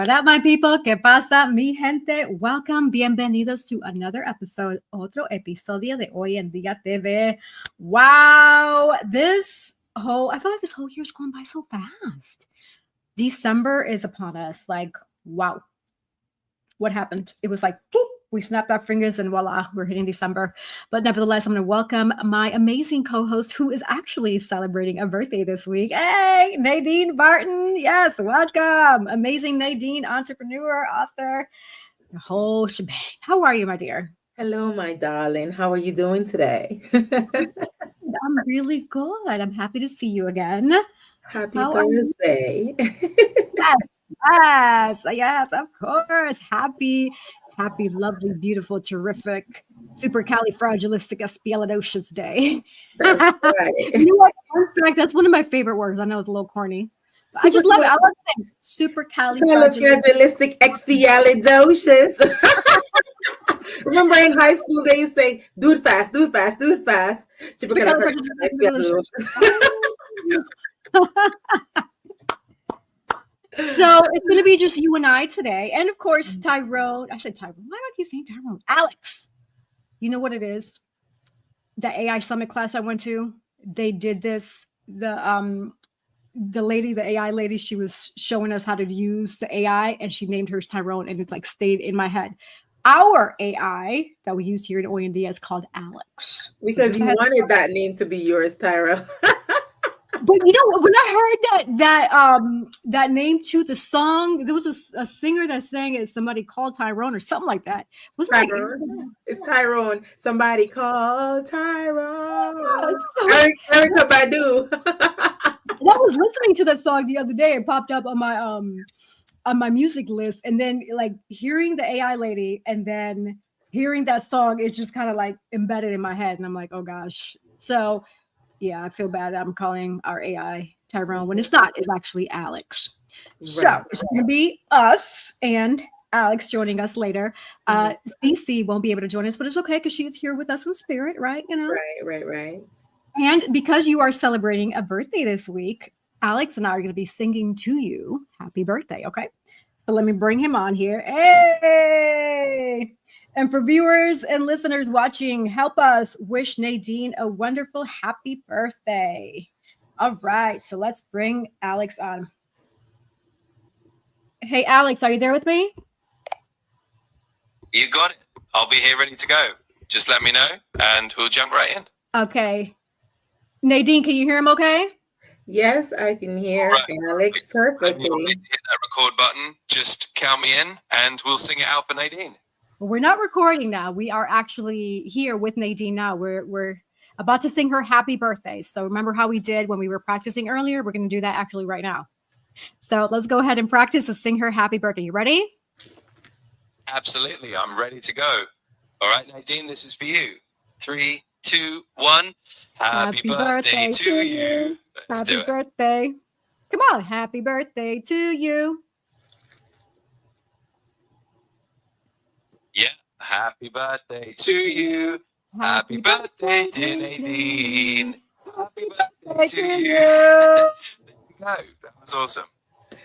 What up, my people? ¿Qué pasa, mi gente? Welcome, bienvenidos to another episode, otro episodio de Hoy en Día TV. Wow, I feel like this whole year's going by so fast. December is upon us. Like, wow. What happened? It was like, boop, we snapped our fingers and voila, we're hitting December. But nevertheless, I'm going to welcome my amazing co-host who is actually celebrating a birthday this week. Hey, Nadine Barton. Yes, welcome. Amazing Nadine, entrepreneur, author, the whole shebang. How are you, my dear? Hello, my darling. How are you doing today? I'm really good. I'm happy to see you again. Happy Thursday. Yes, of course. Happy, lovely, beautiful, terrific, supercalifragilisticexpialidocious day. That's right. You know what? In fact, that's one of my favorite words. I know it's a little corny. I just love it. I love saying supercalifragilisticexpialidocious. Remember in high school they used to say, do it fast, do it fast, do it fast. Supercalifragilisticexpialidocious. So it's going to be just you and I today. And of course, Tyrone. Actually, Tyrone. Why do I keep saying Tyrone? Alex. You know what it is? The AI summit class I went to, they did this. The AI lady, she was showing us how to use the AI and she named hers Tyrone and it like stayed in my head. Our AI that we use here in OND is called Alex. Because you wanted that name to be yours, Tyra. But you know, when I heard that name to the song, there was a singer that sang it. Somebody called Tyrone or something like that. Was Tyrone? It's Tyrone. Somebody called Tyrone. Erica Badu. I was listening to that song the other day. It popped up on my music list, and then like hearing the AI lady, and then hearing that song, it's just kind of like embedded in my head, and I'm like, oh gosh. So. Yeah, I feel bad. I'm calling our AI Tyrone when it's not. It's actually Alex. Right. So it's going to be us and Alex joining us later. CC won't be able to join us, but it's okay because she's here with us in spirit, right? You know. Right. And because you are celebrating a birthday this week, Alex and I are going to be singing to you happy birthday. Okay. So let me bring him on here. Hey. And for viewers and listeners watching, help us wish Nadine a wonderful happy birthday. All right, so let's bring Alex on. Hey, Alex, are you there with me? You got it. I'll be here ready to go. Just let me know and we'll jump right in. Okay. Nadine, can you hear him okay? Yes, I can hear Alex perfectly. You need to hit that record button. Just count me in and we'll sing it out for Nadine. We're not recording now. We are actually here with Nadine now. We're about to sing her happy birthday. So remember how we did when we were practicing earlier? We're going to do that actually right now. So let's go ahead and practice and sing her happy birthday. You ready? Absolutely. I'm ready to go. All right, Nadine, this is for you. 3, 2, 1. Happy birthday to you. Let's do it. Happy birthday. Come on. Happy birthday to you. Yeah, happy birthday to you. Happy birthday, dear Nadine. Happy birthday to you. There you go. That was awesome.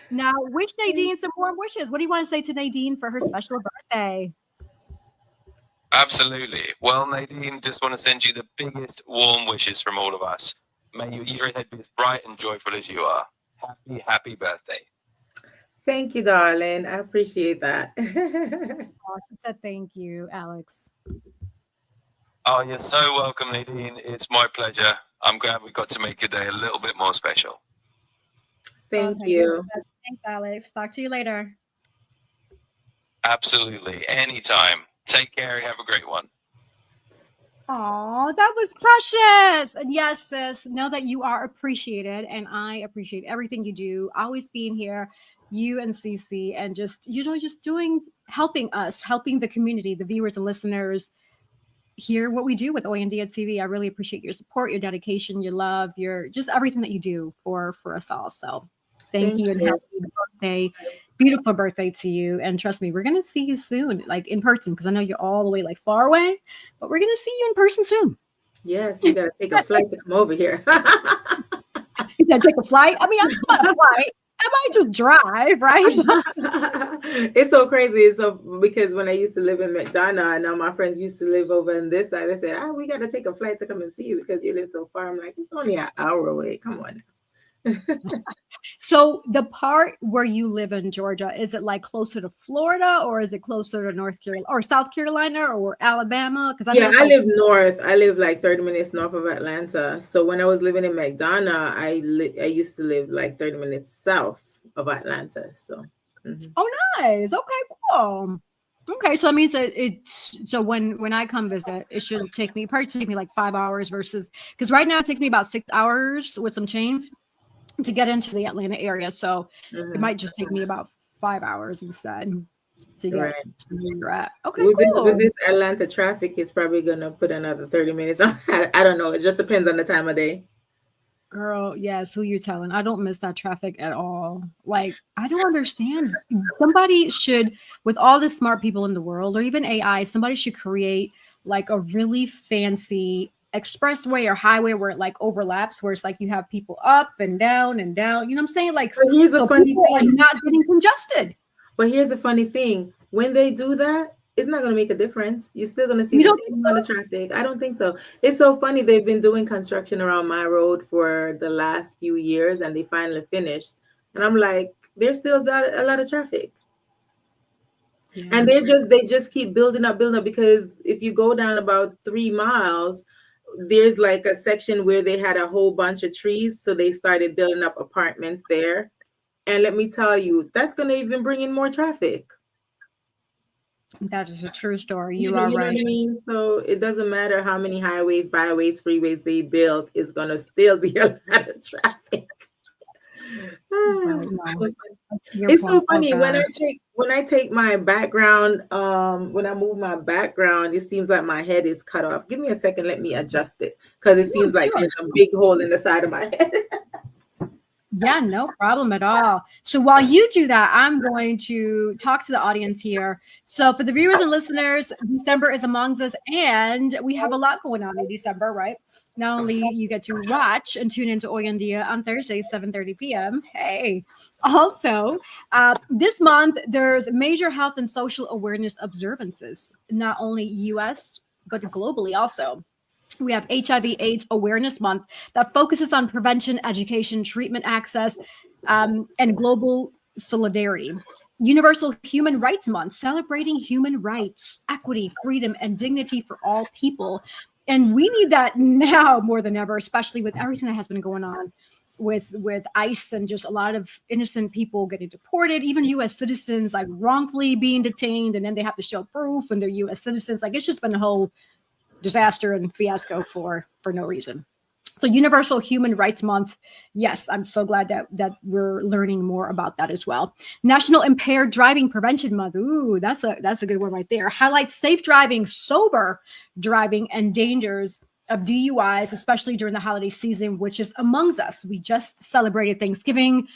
Now, wish Nadine some warm wishes. What do you want to say to Nadine for her special birthday? Absolutely. Well, Nadine, just want to send you the biggest warm wishes from all of us. May your year ahead be as bright and joyful as you are. Happy birthday. Thank you, darling. I appreciate that. She said thank you, Alex. Oh, you're so welcome, Nadine. It's my pleasure. I'm glad we got to make your day a little bit more special. Thank you. Thanks, Alex. Talk to you later. Absolutely. Anytime. Take care. Have a great one. Oh, that was precious. And yes, sis, know that you are appreciated. And I appreciate everything you do. Always being here, you and CC, and just helping us, helping the community, the viewers and listeners hear what we do with OND TV. I really appreciate your support, your dedication, your love, your just everything that you do for us all. So thank you and happy birthday. Beautiful birthday to you. And trust me, we're going to see you soon, like in person, because I know you're all the way like far away, but we're going to see you in person soon. Yes, you got to take a flight to come over here. You got to take a flight? I mean, I'm on a flight. might just drive, right? It's so crazy. It's so because when I used to live in McDonough, and now my friends used to live over on this side, they said, "Ah, we got to take a flight to come and see you because you live so far." I'm like, it's only an hour away. Come on. So the part where you live in Georgia, is it like closer to Florida, or is it closer to North Carolina or South Carolina or Alabama? Because Yeah, I live north. I live like 30 minutes north of Atlanta. So when I was living in McDonough, I used to live like 30 minutes south of Atlanta. So. Oh, nice. Okay, cool. Okay, so that means that it's so when I come visit, it should probably take me like 5 hours versus because right now it takes me about 6 hours with some change to get into the Atlanta area. So it might just take me about 5 hours instead to get Right. to where you're at. Okay, With cool. this Atlanta traffic, it's probably gonna put another 30 minutes on. I don't know. It just depends on the time of day. Girl, yes, who you telling? I don't miss that traffic at all. Like, I don't understand. Somebody should, with all the smart people in the world, or even AI, somebody should create like a really fancy expressway or highway where it like overlaps, where it's like you have people up and down and down. You know what I'm saying? Like, But here's the so funny people are thing. not getting congested. But here's the funny thing. When they do that, it's not going to make a difference. You're still going to see You the don't same amount of traffic. I don't think so. It's so funny. They've been doing construction around my road for the last few years, and they finally finished. And I'm like, there's still a lot of traffic. Yeah. And they just keep building up, because if you go down about 3 miles, there's like a section where they had a whole bunch of trees, so they started building up apartments there. And let me tell you, that's going to even bring in more traffic. That is a true story. You You know, are you know right. what I mean? So it doesn't matter how many highways, byways, freeways they build, it's going to still be a lot of traffic. Right, no. Your It's so point. Oh, funny when God. I take my background, when I move my background, it seems like my head is cut off. Give me a second, let me adjust it, because it seems like Sure. there's a big hole in the side of my head. Yeah, no problem at all. So while you do that, I'm going to talk to the audience here. So for the viewers and listeners, December is amongst us, and we have a lot going on in December, right? Not only you get to watch and tune into Oyandia on Thursday, 7:30 p.m. Hey, also this month there's major health and social awareness observances, not only U.S. but globally also. We have HIV/AIDS Awareness Month that focuses on prevention, education, treatment access, and global solidarity. Universal Human Rights Month, celebrating human rights, equity, freedom, and dignity for all people. And we need that now more than ever, especially with everything that has been going on with ICE and just a lot of innocent people getting deported, even U.S. citizens like wrongfully being detained, and then they have to show proof and they're U.S. citizens. Like, it's just been a whole disaster and fiasco for no reason. So Universal Human Rights Month, yes, I'm so glad that we're learning more about that as well. National Impaired Driving Prevention Month, ooh, that's a good one right there. Highlights safe driving, sober driving, and dangers of DUIs, especially during the holiday season, which is amongst us. We just celebrated Thanksgiving.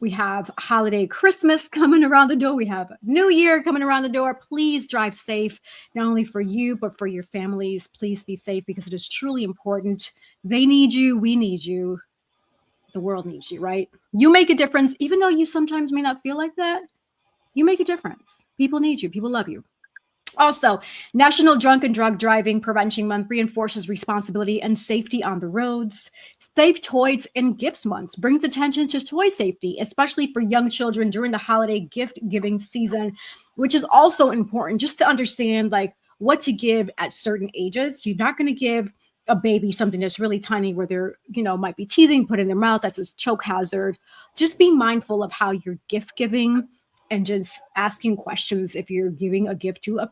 We have holiday Christmas coming around the door. We have New Year coming around the door. Please drive safe, not only for you, but for your families. Please be safe, because it is truly important. They need you. We need you. The world needs you, right? You make a difference, even though you sometimes may not feel like that. You make a difference. People need you. People love you. Also, National Drunk and Drug Driving Prevention Month reinforces responsibility and safety on the roads. Safe Toys and Gifts Month brings attention to toy safety, especially for young children during the holiday gift giving season, which is also important just to understand like what to give at certain ages. You're not going to give a baby something that's really tiny where they're, might be teething, put in their mouth. That's a choke hazard. Just be mindful of how you're gift giving, and just asking questions if you're giving a gift to a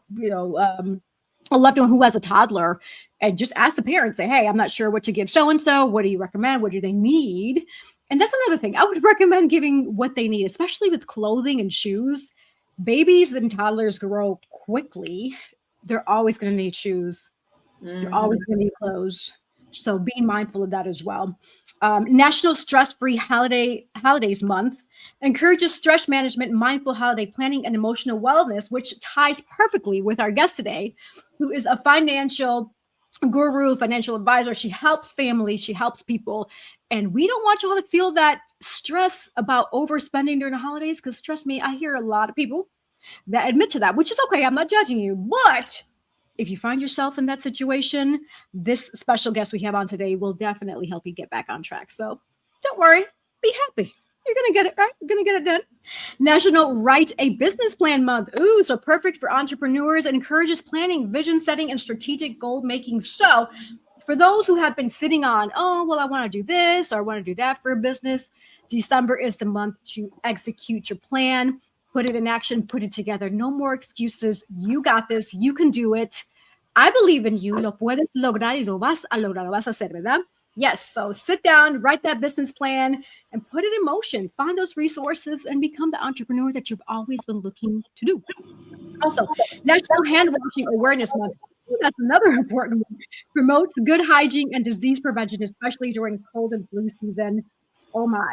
loved one who has a toddler, and just ask the parents, say, hey, I'm not sure what to give so-and-so. What do you recommend? What do they need? And that's another thing. I would recommend giving what they need, especially with clothing and shoes. Babies and toddlers grow quickly. They're always going to need shoes. They're always going to need clothes. So be mindful of that as well. National Stress-Free Holidays Month encourages stress management, mindful holiday planning, and emotional wellness, which ties perfectly with our guest today, who is a financial guru, financial advisor. She helps families, she helps people. And we don't want y'all to feel that stress about overspending during the holidays, because trust me, I hear a lot of people that admit to that, which is okay. I'm not judging you. But if you find yourself in that situation, this special guest we have on today will definitely help you get back on track. So don't worry, be happy. You're going to get it right. You're going to get it done. National Write a Business Plan Month. Ooh, so perfect for entrepreneurs. It encourages planning, vision setting, and strategic goal making. So for those who have been sitting on, oh, well, I want to do this or I want to do that for a business, December is the month to execute your plan, put it in action, put it together. No more excuses. You got this. You can do it. I believe in you. Lo puedes lograr y lo vas a lograr. Lo vas a hacer, ¿verdad? Yes. So sit down, write that business plan, and put it in motion. Find those resources and become the entrepreneur that you've always been looking to do. Also, National Hand Washing Awareness Month. That's another important one. Promotes good hygiene and disease prevention, especially during cold and flu season. Oh my.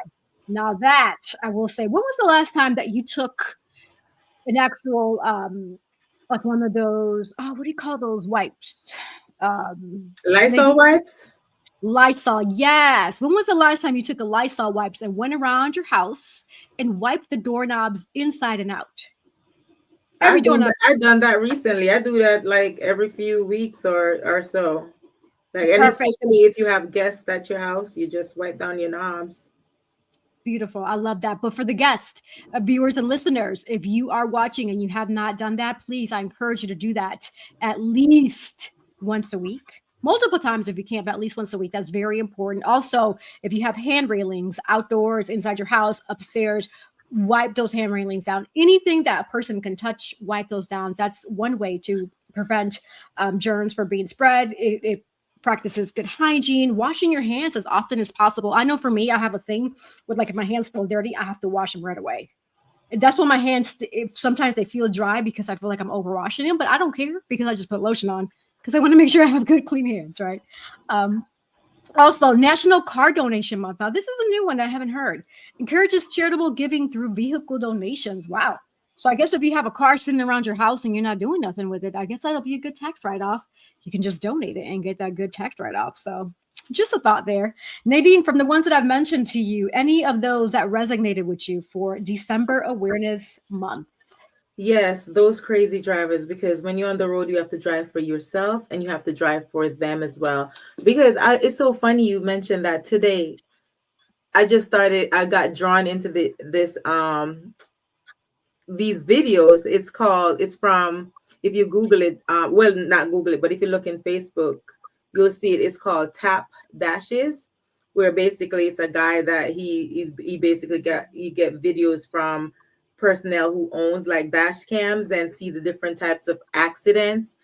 Now that I will say, when was the last time that you took an actual like one of those, oh, what do you call those wipes? Lysol wipes? Lysol, yes. When was the last time you took a Lysol wipes and went around your house and wiped the doorknobs inside and out? I've done that recently. I do that like every few weeks or so. Like, and especially if you have guests at your house, you just wipe down your knobs. Beautiful. I love that. But for the guests, viewers and listeners, if you are watching and you have not done that, please, I encourage you to do that at least once a week. Multiple times if you can't, but at least once a week. That's very important. Also, if you have hand railings outdoors, inside your house, upstairs, wipe those hand railings down. Anything that a person can touch, wipe those down. That's one way to prevent germs from being spread. It practices good hygiene, washing your hands as often as possible. I know for me, I have a thing with, like, if my hands feel dirty, I have to wash them right away. That's when my hands, if sometimes they feel dry because I feel like I'm overwashing them, but I don't care because I just put lotion on because I want to make sure I have good, clean hands, right? Also, National Car Donation Month. Now, this is a new one I haven't heard. Encourages charitable giving through vehicle donations. Wow. So I guess if you have a car sitting around your house and you're not doing nothing with it, I guess that'll be a good tax write-off. You can just donate it and get that good tax write-off. So just a thought there. Nadine, from the ones that I've mentioned to you, any of those that resonated with you for December Awareness Month? Yes, those crazy drivers, because when you're on the road, you have to drive for yourself and you have to drive for them as well. Because it's so funny you mentioned that today. I got drawn into these videos. It's from, if you Google it, well, not Google it, but if you look in Facebook, you'll see it. It's called Tap Dashes, where basically it's a guy that he get videos from personnel who owns like dash cams and see the different types of accidents,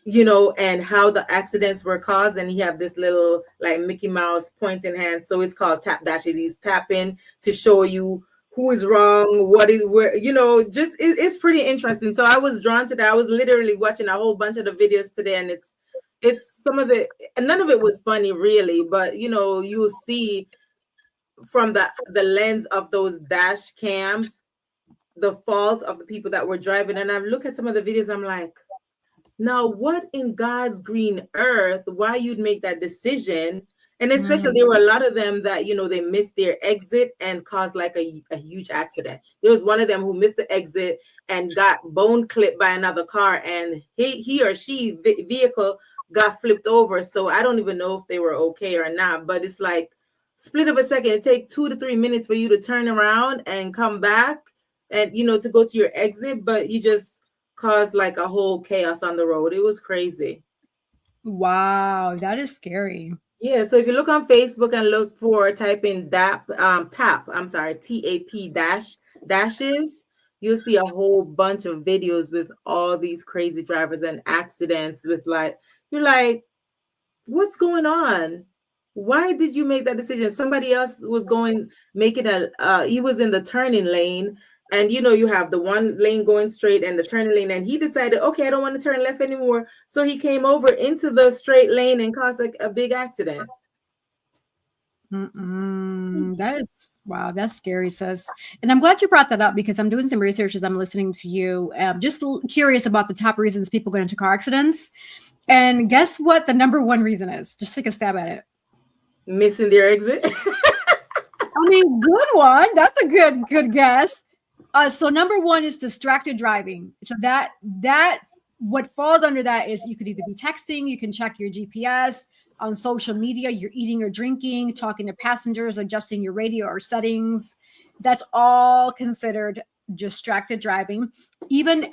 and how the accidents were caused. And he have this little like Mickey Mouse pointing hand. So it's called Tap Dashes. He's tapping to show you who is wrong, what is where, it's pretty interesting. So I was drawn to that. I was literally watching a whole bunch of the videos today, and it's some of it, and none of it was funny really, but you'll see from the lens of those dash cams the fault of the people that were driving. And I look at some of the videos, I'm like, now what in God's green earth, why you'd make that decision? And especially there were a lot of them that, they missed their exit and caused like a huge accident. There was one of them who missed the exit and got bone clipped by another car, and he or she vehicle got flipped over. So I don't even know if they were okay or not, but it's like split of a second. It takes 2 to 3 minutes for you to turn around and come back and, to go to your exit, but you just caused like a whole chaos on the road. It was crazy. Wow, that is scary. Yeah, so if you look on Facebook and type in TAP dashes, you'll see a whole bunch of videos with all these crazy drivers and accidents with you're like, what's going on? Why did you make that decision? Somebody else was he was in the turning lane, and you have the one lane going straight and the turning lane, and he decided, okay, I don't want to turn left anymore. So he came over into the straight lane and caused a big accident. That is, wow, that's scary, sis. And I'm glad you brought that up because I'm doing some research as I'm listening to you. Just curious about the top reasons people get into car accidents. And guess what the number one reason is? Just take a stab at it. Missing their exit. I mean, good one. That's a good guess. So number one is distracted driving. So that what falls under that is you could either be texting, you can check your GPS on social media, you're eating or drinking, talking to passengers, adjusting your radio or settings. That's all considered distracted driving. Even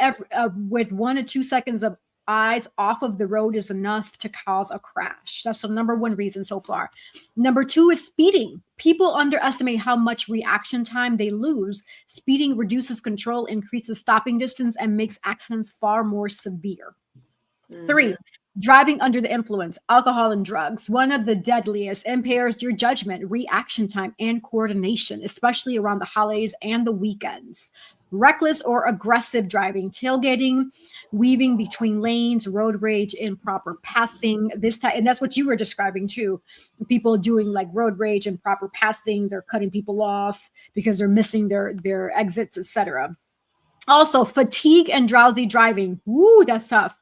with 1 to 2 seconds of eyes off of the road is enough to cause a crash. That's the number one reason so far. Number two is speeding. People underestimate how much reaction time they lose. Speeding reduces control, increases stopping distance, and makes accidents far more severe. Mm-hmm. 3, driving under the influence, alcohol and drugs. One of the deadliest, impairs your judgment, reaction time, and coordination, especially around the holidays and the weekends. Reckless or aggressive driving, tailgating, weaving between lanes, road rage, improper passing. And that's what you were describing too. People doing like road rage, improper passing. They're cutting people off because they're missing their exits, etc. Also, fatigue and drowsy driving. Woo, that's tough.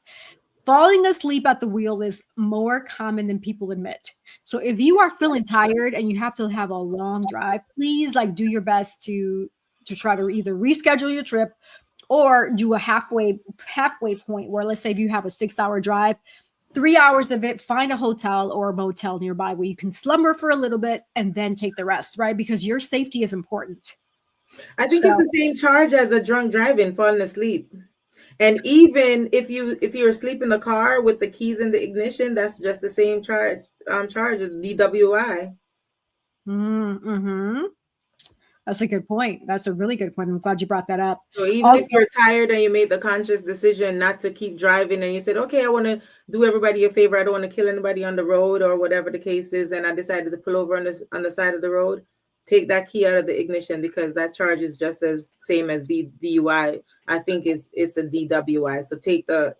Falling asleep at the wheel is more common than people admit. So if you are feeling tired and you have to have a long drive, please do your best to try to either reschedule your trip or do a halfway point where, let's say if you have a 6-hour drive, 3 hours of it, find a hotel or a motel nearby where you can slumber for a little bit and then take the rest, right? Because your safety is important. I think it's the same charge as a drunk driving, falling asleep. And even if you're asleep in the car with the keys in the ignition, that's just the same charge as DWI. Mm-hmm. That's a good point. That's a really good point. I'm glad you brought that up. So even if you're tired and you made the conscious decision not to keep driving and you said, okay, I want to do everybody a favor. I don't want to kill anybody on the road or whatever the case is. And I decided to pull over on the side of the road. Take that key out of the ignition because that charge is just as same as DUI. I think it's a DWI. So take the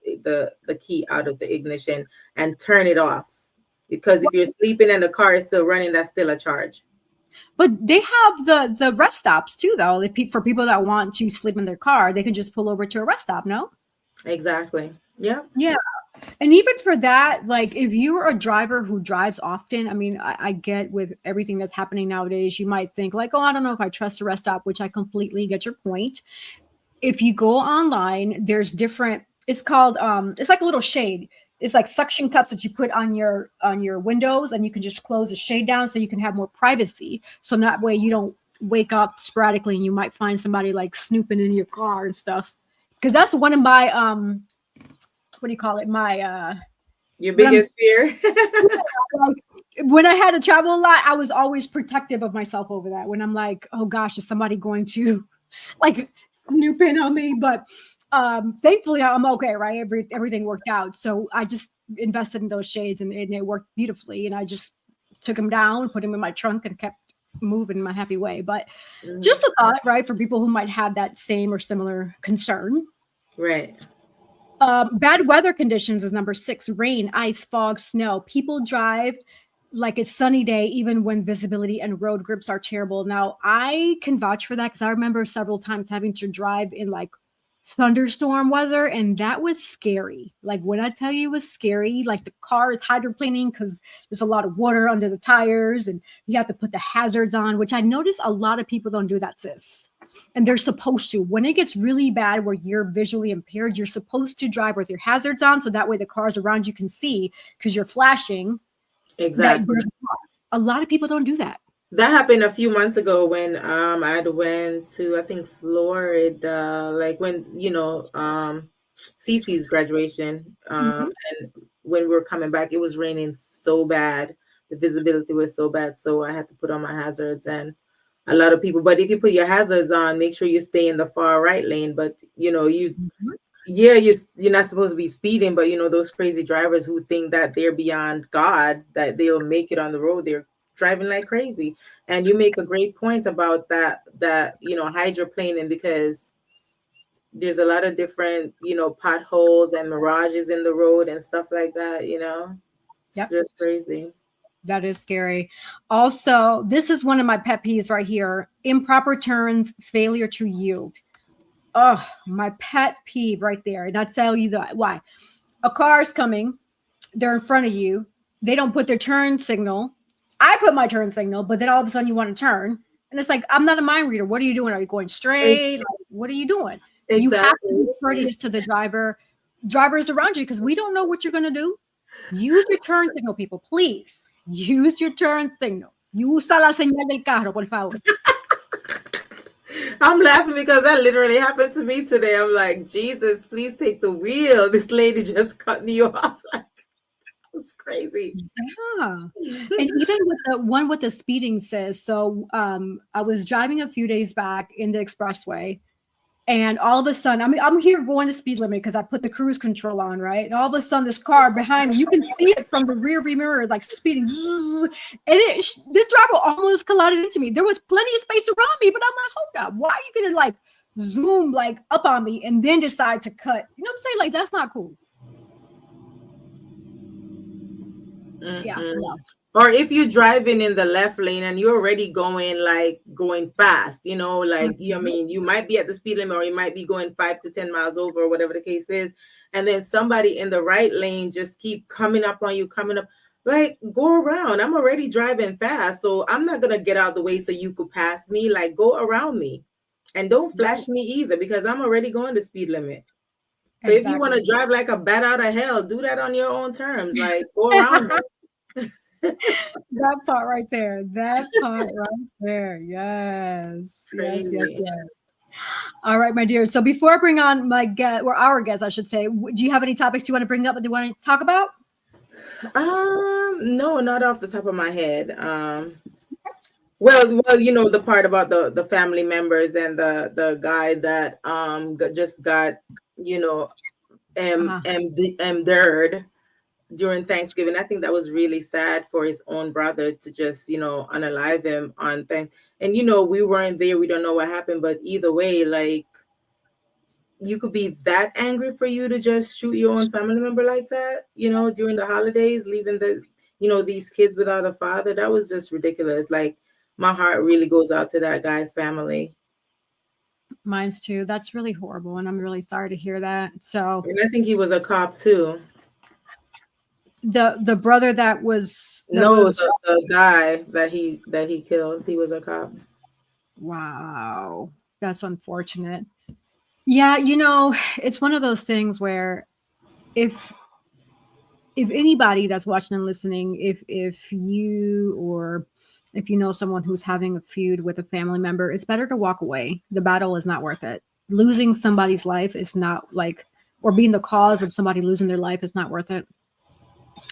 key out of the ignition and turn it off. Because if you're sleeping and the car is still running, that's still a charge. But they have the rest stops too, though. For people that want to sleep in their car, they can just pull over to a rest stop, no? Exactly. Yeah. Yeah. And even for that, if you're a driver who drives often, I mean, I get with everything that's happening nowadays, you might think I don't know if I trust a rest stop, which I completely get your point. If you go online, there's different, it's called, it's like a little shade. It's like suction cups that you put on your windows, and you can just close the shade down so you can have more privacy. So that way you don't wake up sporadically and you might find somebody snooping in your car and stuff. Because that's one of my, what do you call it? My, your biggest fear. When I had to travel a lot, I was always protective of myself over that. When I'm like, oh gosh, is somebody going to snoop in on me? But thankfully I'm okay, right? Everything worked out. So I just invested in those shades and it worked beautifully. And I just took them down, put them in my trunk and kept moving in my happy way. But just a thought, right? For people who might have that same or similar concern. Right. Bad weather conditions is number 6. Rain, ice, fog, snow. People drive like it's sunny day, even when visibility and road grips are terrible. Now, I can vouch for that because I remember several times having to drive in thunderstorm weather, and that was scary. When I tell you it was scary, the car is hydroplaning because there's a lot of water under the tires, and you have to put the hazards on, which I notice a lot of people don't do that, sis. And they're supposed to. When it gets really bad where you're visually impaired, you're supposed to drive with your hazards on so that way the cars around you can see because you're flashing. Exactly. A lot of people don't do that. That happened a few months ago when I went to, I think, Florida, when Cece's graduation, and when we were coming back, it was raining so bad. The visibility was so bad, so I had to put on my hazards. And a lot of people, but if you put your hazards on, make sure you stay in the far right lane. But you're not supposed to be speeding, but those crazy drivers who think that they're beyond God, that they'll make it on the road, they're driving like crazy. And you make a great point about that hydroplaning, because there's a lot of different potholes and mirages in the road and stuff like that. It's just crazy. That is scary. Also, this is one of my pet peeves right here. Improper turns, failure to yield. Oh, my pet peeve right there. And I'll tell you why. A car is coming. they're in front of you. They don't put their turn signal. I put my turn signal, but then all of a sudden you want to turn. And it's like, I'm not a mind reader. What are you doing? Are you going straight? Like, what are you doing? Exactly. You have to be courteous to the drivers around you, because we don't know what you're going to do. Use your turn signal, people. Please use your turn signal. Usa la señal del carro, por favor. I'm laughing because that literally happened to me today. I'm like, Jesus, please take the wheel. This lady just cut me off. Like, it's crazy. Yeah. And even with the one with the speeding says, so I was driving a few days back in the expressway, and all of a sudden, I'm here going the speed limit because I put the cruise control on, right? And all of a sudden, this car behind me, you can see it from the rear view mirror, like speeding. And this driver almost collided into me. There was plenty of space around me, but I'm like, hold up. Why are you going to like zoom like up on me and then decide to cut? You know what I'm saying? Like, that's not cool. Mm-mm. Yeah. No. Or if you're driving in the left lane and you're already going fast, you know, like, I mean, you might be at the speed limit, or you might be going 5 to 10 miles over, or whatever the case is. And then somebody in the right lane just keep coming up on you, like, go around. I'm already driving fast, so I'm not going to get out of the way so you could pass me. Like, go around me, and don't flash me either, because I'm already going the speed limit. So if you want to drive like a bat out of hell, do that on your own terms. Like, go around me. That part right there. Yes. Yes. All right, my dear. So before I bring on my guest, or our guest, I should say, do you have any topics you want to bring up that you want to talk about? No, not off the top of my head. Well, you know, the part about the family members and the guy that just got, you know, murdered during Thanksgiving. I think that was really sad for his own brother to just, you know, unalive him on Thanksgiving. And, you know, we weren't there. We don't know what happened. But either way, like, you could be that angry for you to just shoot your own family member like that, you know, during the holidays, leaving these kids without a father. That was just ridiculous. Like, my heart really goes out to that guy's family. Mine's too. That's really horrible. And I'm really sorry to hear that. So, and I think he was a cop too. The brother the guy that he killed, he was a cop. Wow, that's unfortunate. Yeah, you know, it's one of those things where if anybody that's watching and listening, if you know someone who's having a feud with a family member, it's better to walk away. The battle is not worth it. Losing somebody's life is not like, or being the cause of somebody losing their life is not worth it.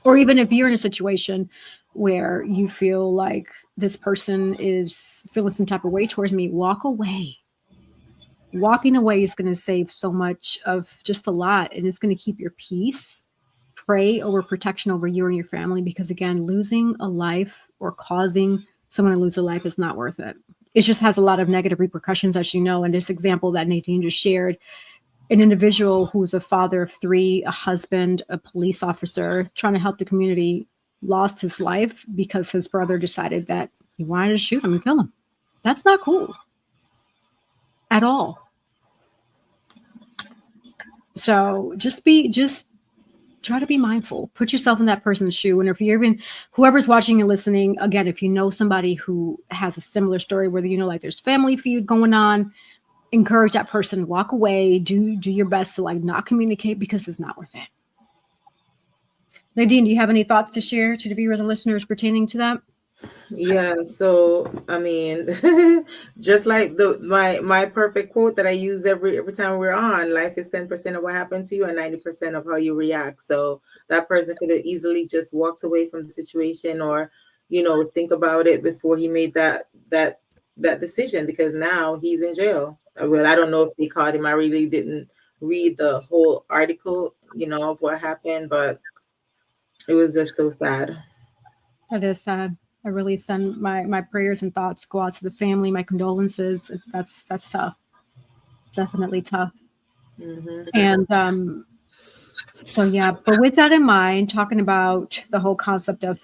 Or even if you're in a situation where you feel like this person is feeling some type of way towards me, walk away. Walking away is going to save so much of just a lot, and it's going to keep your peace. Pray over protection over you and your family, because again, losing a life or causing someone to lose their life is not worth it. It just has a lot of negative repercussions, as you know. And this example that Nadine just shared, an individual who's a father of 3, a husband, a police officer, trying to help the community, lost his life because his brother decided that he wanted to shoot him and kill him. That's not cool at all. So just try to be mindful. Put yourself in that person's shoe. And if you're even, whoever's watching and listening, again, if you know somebody who has a similar story, whether you know, like, there's family feud going on, encourage that person, walk away, do your best to like not communicate, because it's not worth it. Nadine, do you have any thoughts to share to the viewers and listeners pertaining to that? Yeah, so I mean, just like my perfect quote that I use every time we're on, life is 10% of what happened to you and 90% of how you react. So that person could have easily just walked away from the situation, or, you know, think about it before he made that decision, because now he's in jail. Well, I don't know if they caught him. I really didn't read the whole article, you know, of what happened, but it was just so sad. It is sad. I really send my prayers and thoughts go out to the family. My condolences. That's tough. Definitely tough. Mm-hmm. And so, yeah, but with that in mind, talking about the whole concept of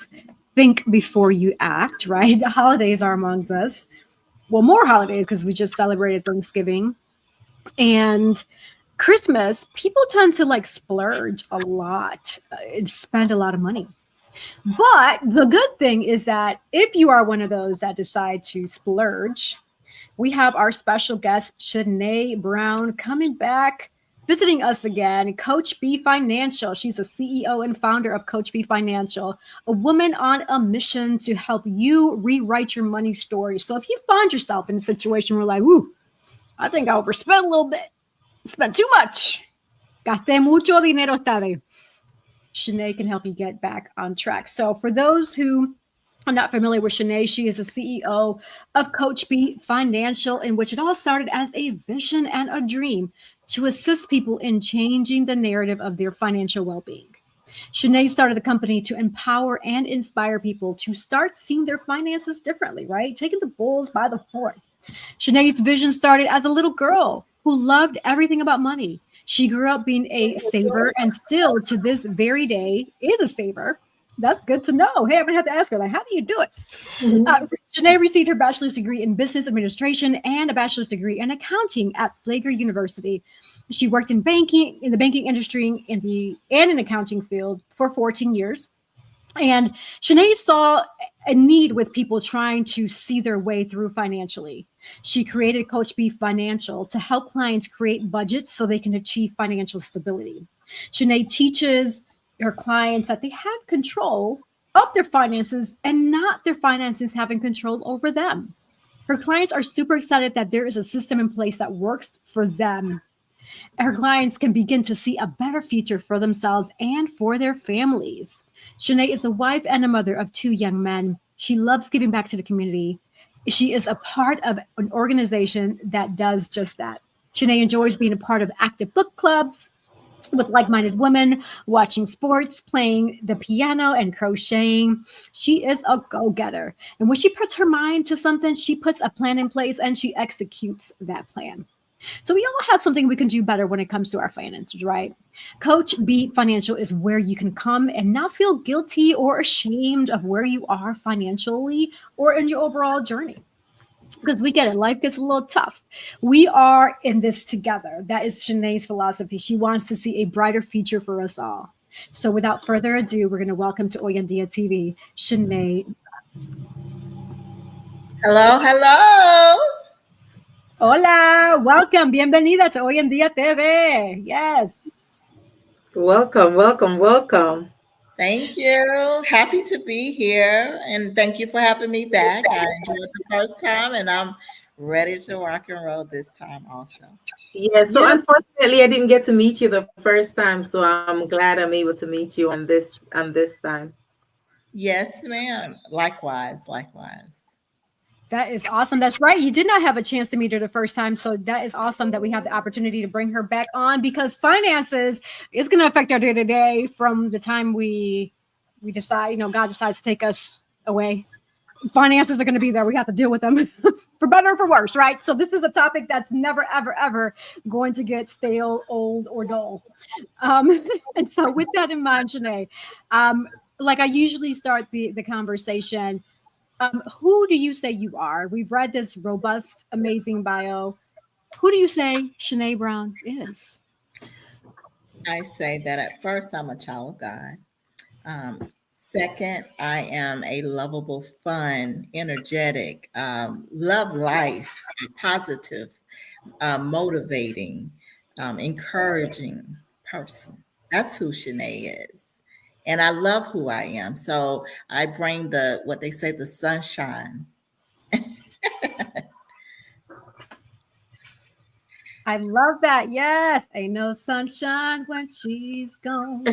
think before you act, right? The holidays are amongst us. Well, more holidays, because we just celebrated Thanksgiving. And Christmas, people tend to like splurge a lot and spend a lot of money. But the good thing is that if you are one of those that decide to splurge, we have our special guest, Shana Brown, coming back, visiting us again. Coach B Financial. She's a CEO and founder of Coach B Financial, a woman on a mission to help you rewrite your money story. So if you find yourself in a situation where like, ooh, I think I overspent a little bit, spent too much, gasté mucho dinero esta vez, Shana can help you get back on track. So for those who are not familiar with Shana, she is the CEO of Coach B Financial, in which it all started as a vision and a dream to assist people in changing the narrative of their financial well-being. Shana started the company to empower and inspire people to start seeing their finances differently, right? Taking the bulls by the horn. Shanae's vision started as a little girl who loved everything about money. She grew up being a saver and still to this very day is a saver. That's good to know. Hey, I'm gonna have to ask her, like, how do you do it? Shanae received her bachelor's degree in business administration and a bachelor's degree in accounting at Flagler University. She worked in banking, in the banking industry, and in accounting field for 14 years. And Shanae saw a need with people trying to see their way through financially. She created Coach B Financial to help clients create budgets so they can achieve financial stability. Shanae teaches her clients that they have control of their finances and not their finances having control over them. Her clients are super excited that there is a system in place that works for them. Her clients can begin to see a better future for themselves and for their families. Shanae is a wife and a mother of 2 young men. She loves giving back to the community. She is a part of an organization that does just that. Shanae enjoys being a part of active book clubs with like-minded women, watching sports, playing the piano, and crocheting. She is a go-getter. And when she puts her mind to something, she puts a plan in place and she executes that plan. So we all have something we can do better when it comes to our finances, right? Coach B Financial is where you can come and not feel guilty or ashamed of where you are financially or in your overall journey. Because we get it, life gets a little tough. We are in this together. That is Shanae's philosophy. She wants to see a brighter future for us all. So without further ado, we're going to welcome to Hoy en Dia TV, Shanae. Hello, hello. Hola, welcome. Bienvenida to Hoy en Dia TV. Yes. Welcome, welcome, welcome. Thank you. Happy to be here. And thank you for having me back. I enjoyed the first time and I'm ready to rock and roll this time also. Yeah, so unfortunately I didn't get to meet you the first time. So I'm glad I'm able to meet you on this time. Yes, ma'am. Likewise. That is awesome. That's right. You did not have a chance to meet her the first time. So that is awesome that we have the opportunity to bring her back on because finances is going to affect our day to day from the time we decide, God decides to take us away. Finances are going to be there. We have to deal with them for better or for worse, right? So this is a topic that's never, ever, ever going to get stale, old, or dull. And so with that in mind, Shanae, like I usually start the conversation, who do you say you are? We've read this robust, amazing bio. Who do you say Shana Brown is? I say that at first I'm a child of God. Second, I am a lovable, fun, energetic, love life, positive, motivating, encouraging person. That's who Shanae is. And I love who I am. So I bring what they say, the sunshine. I love that. Yes. Ain't no sunshine when she's gone.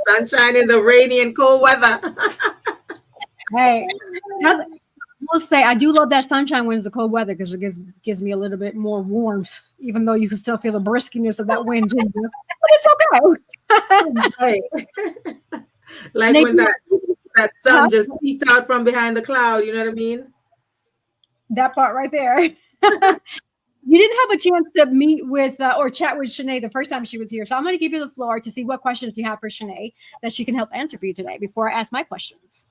Sunshine in the rainy and cold weather. Hey, I will say I do love that sunshine when it's a cold weather because it gives me a little bit more warmth, even though you can still feel the briskiness of that wind. But it's okay. Right. Like when that sun just peeked out from behind the cloud, you know what I mean? That part right there. You didn't have a chance to meet with or chat with Shanae the first time she was here. So I'm going to give you the floor to see what questions you have for Shanae that she can help answer for you today before I ask my questions.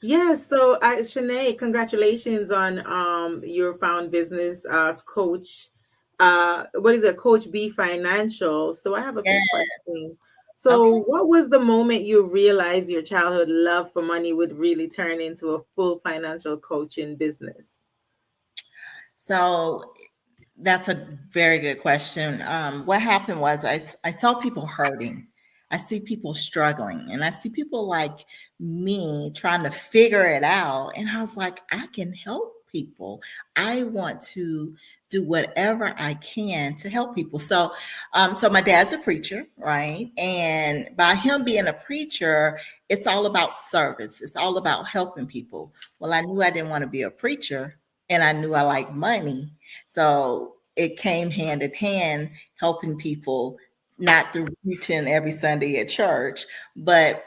Yes. So Shanae, congratulations on your found business, Coach what is it, Coach B Financial. So I have a few Yeah. questions. Okay. So what was the moment you realized your childhood love for money would really turn into a full financial coaching business? So that's a very good question. What happened was I saw people hurting. I see people struggling, and I see people like me trying to figure it out. And I was like, I can help people. I want to do whatever I can to help people. So my dad's a preacher, right? And by him being a preacher, it's all about service. It's all about helping people. Well, I knew I didn't want to be a preacher, and I knew I liked money. So it came hand in hand, helping people, not through preaching every Sunday at church, but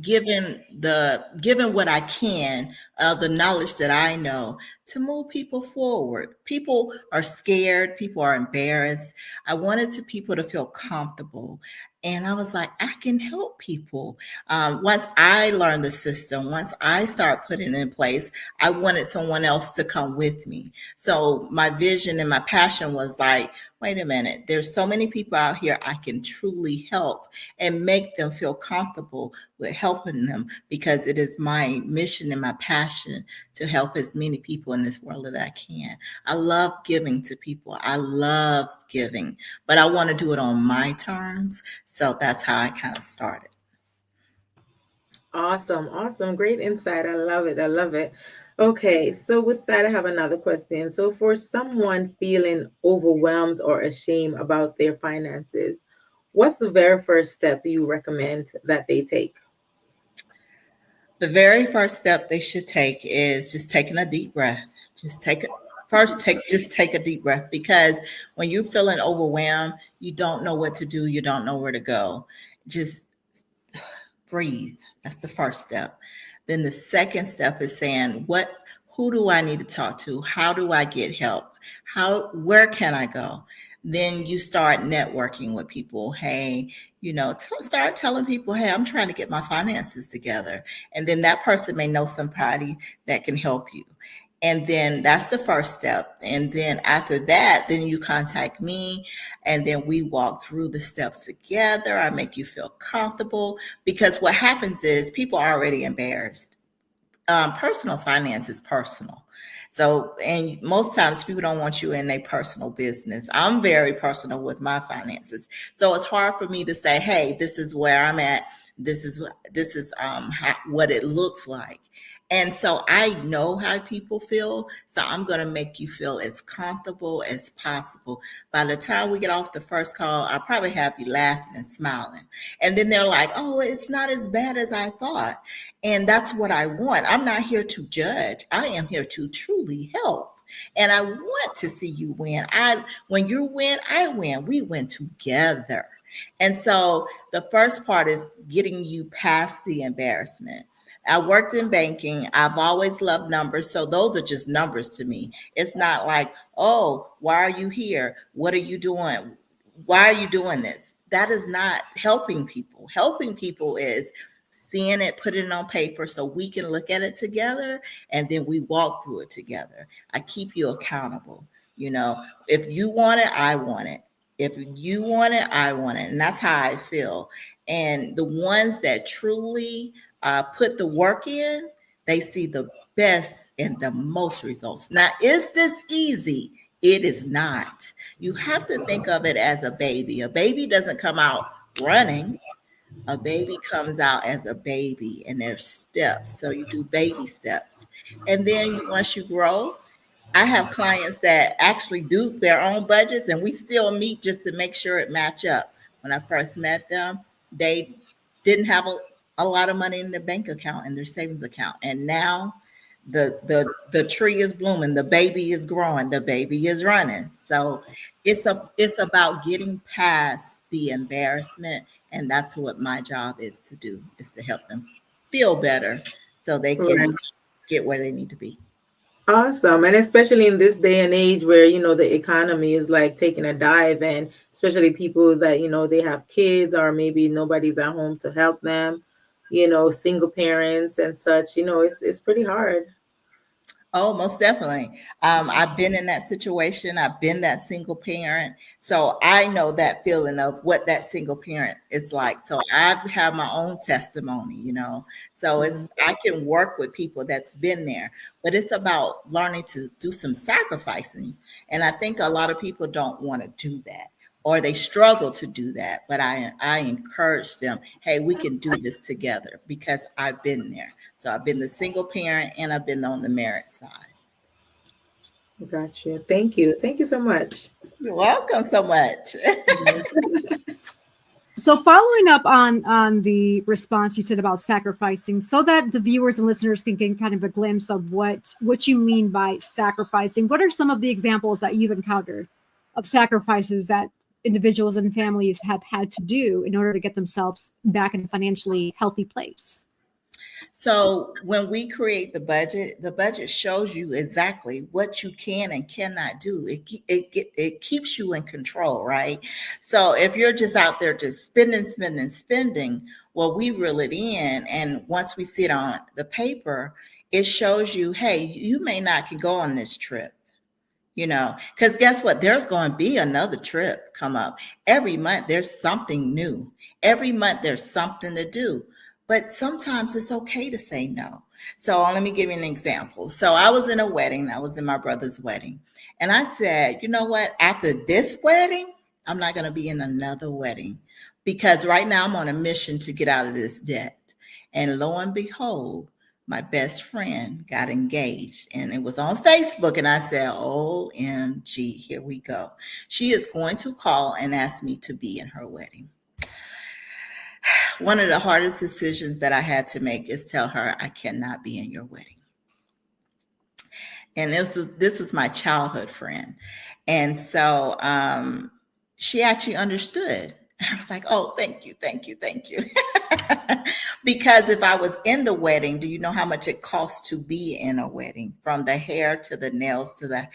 given what I can, the knowledge that I know to move people forward. People are scared, people are embarrassed. I wanted people to feel comfortable. And I was like, I can help people. Once I learned the system, once I started putting it in place, I wanted someone else to come with me. So my vision and my passion was like, wait a minute, there's so many people out here I can truly help and make them feel comfortable with helping them, because it is my mission and my passion to help as many people in this world that I can. I love giving to people. I love giving, but I want to do it on my terms. So that's how I kind of started. Awesome, awesome, great insight. I love it. I love it. Okay, so with that, I have another question. So for someone feeling overwhelmed or ashamed about their finances, what's the very first step you recommend that they take? The very first step they should take is just taking a deep breath. Just take it. Just take a deep breath, because when you're feeling overwhelmed, you don't know what to do, you don't know where to go. Just breathe. That's the first step. Then the second step is saying, who do I need to talk to? How do I get help? Where can I go? Then you start networking with people. Hey, start telling people, hey, I'm trying to get my finances together. And then that person may know somebody that can help you. And then that's the first step. And then after that, then you contact me, and then we walk through the steps together. I make you feel comfortable, because what happens is people are already embarrassed. Personal finance is personal. So, and most times people don't want you in their personal business. I'm very personal with my finances. So it's hard for me to say, hey, this is where I'm at. This is what it looks like. And so I know how people feel. So I'm going to make you feel as comfortable as possible. By the time we get off the first call, I'll probably have you laughing and smiling. And then they're like, oh, it's not as bad as I thought. And that's what I want. I'm not here to judge. I am here to truly help. And I want to see you win. When you win, I win. We win together. And so the first part is getting you past the embarrassment. I worked in banking. I've always loved numbers. So those are just numbers to me. It's not like, oh, why are you here? What are you doing? Why are you doing this? That is not helping people. Helping people is seeing it, putting it on paper so we can look at it together, and then we walk through it together. I keep you accountable. If you want it, I want it. If you want it, I want it. And that's how I feel. And the ones that truly put the work in, they see the best and the most results. Now, is this easy? It is not. You have to think of it as a baby. A baby doesn't come out running. A baby comes out as a baby, and there's steps. So you do baby steps. And then once you grow, I have clients that actually do their own budgets, and we still meet just to make sure it match up. When I first met them, they didn't have a lot of money in their bank account and their savings account. And now the tree is blooming, the baby is growing, the baby is running. So it's about getting past the embarrassment. And that's what my job is to do, is to help them feel better so they can Right. get where they need to be. Awesome. And especially in this day and age where, the economy is like taking a dive, and especially people that, they have kids, or maybe nobody's at home to help them, single parents and such, it's pretty hard. Oh, most definitely. I've been in that situation. I've been that single parent. So I know that feeling of what that single parent is like. So I have my own testimony. So I can work with people that's been there, but it's about learning to do some sacrificing. And I think a lot of people don't want to do that, or they struggle to do that. But I encourage them, hey, we can do this together, because I've been there. So I've been the single parent and I've been on the married side. Gotcha. Thank you. Thank you so much. You're welcome so much. So following up on the response you said about sacrificing, so that the viewers and listeners can get kind of a glimpse of what you mean by sacrificing, what are some of the examples that you've encountered of sacrifices that individuals and families have had to do in order to get themselves back in a financially healthy place? So when we create the budget shows you exactly what you can and cannot do. It keeps you in control, right? So if you're just out there just spending, well, we reel it in. And once we see it on the paper, it shows you, hey, you may not can go on this trip. Because guess what? There's going to be another trip come up. Every month, there's something new. Every month, there's something to do. But sometimes it's okay to say no. So let me give you an example. So I was in a wedding. I was in my brother's wedding. And I said, you know what? After this wedding, I'm not going to be in another wedding, because right now I'm on a mission to get out of this debt. And lo and behold, my best friend got engaged, and it was on Facebook. And I said, OMG, here we go. She is going to call and ask me to be in her wedding. One of the hardest decisions that I had to make is tell her I cannot be in your wedding. And this was my childhood friend. And so she actually understood. I was like, oh, thank you. Because if I was in the wedding, do you know how much it costs to be in a wedding? From the hair to the nails to the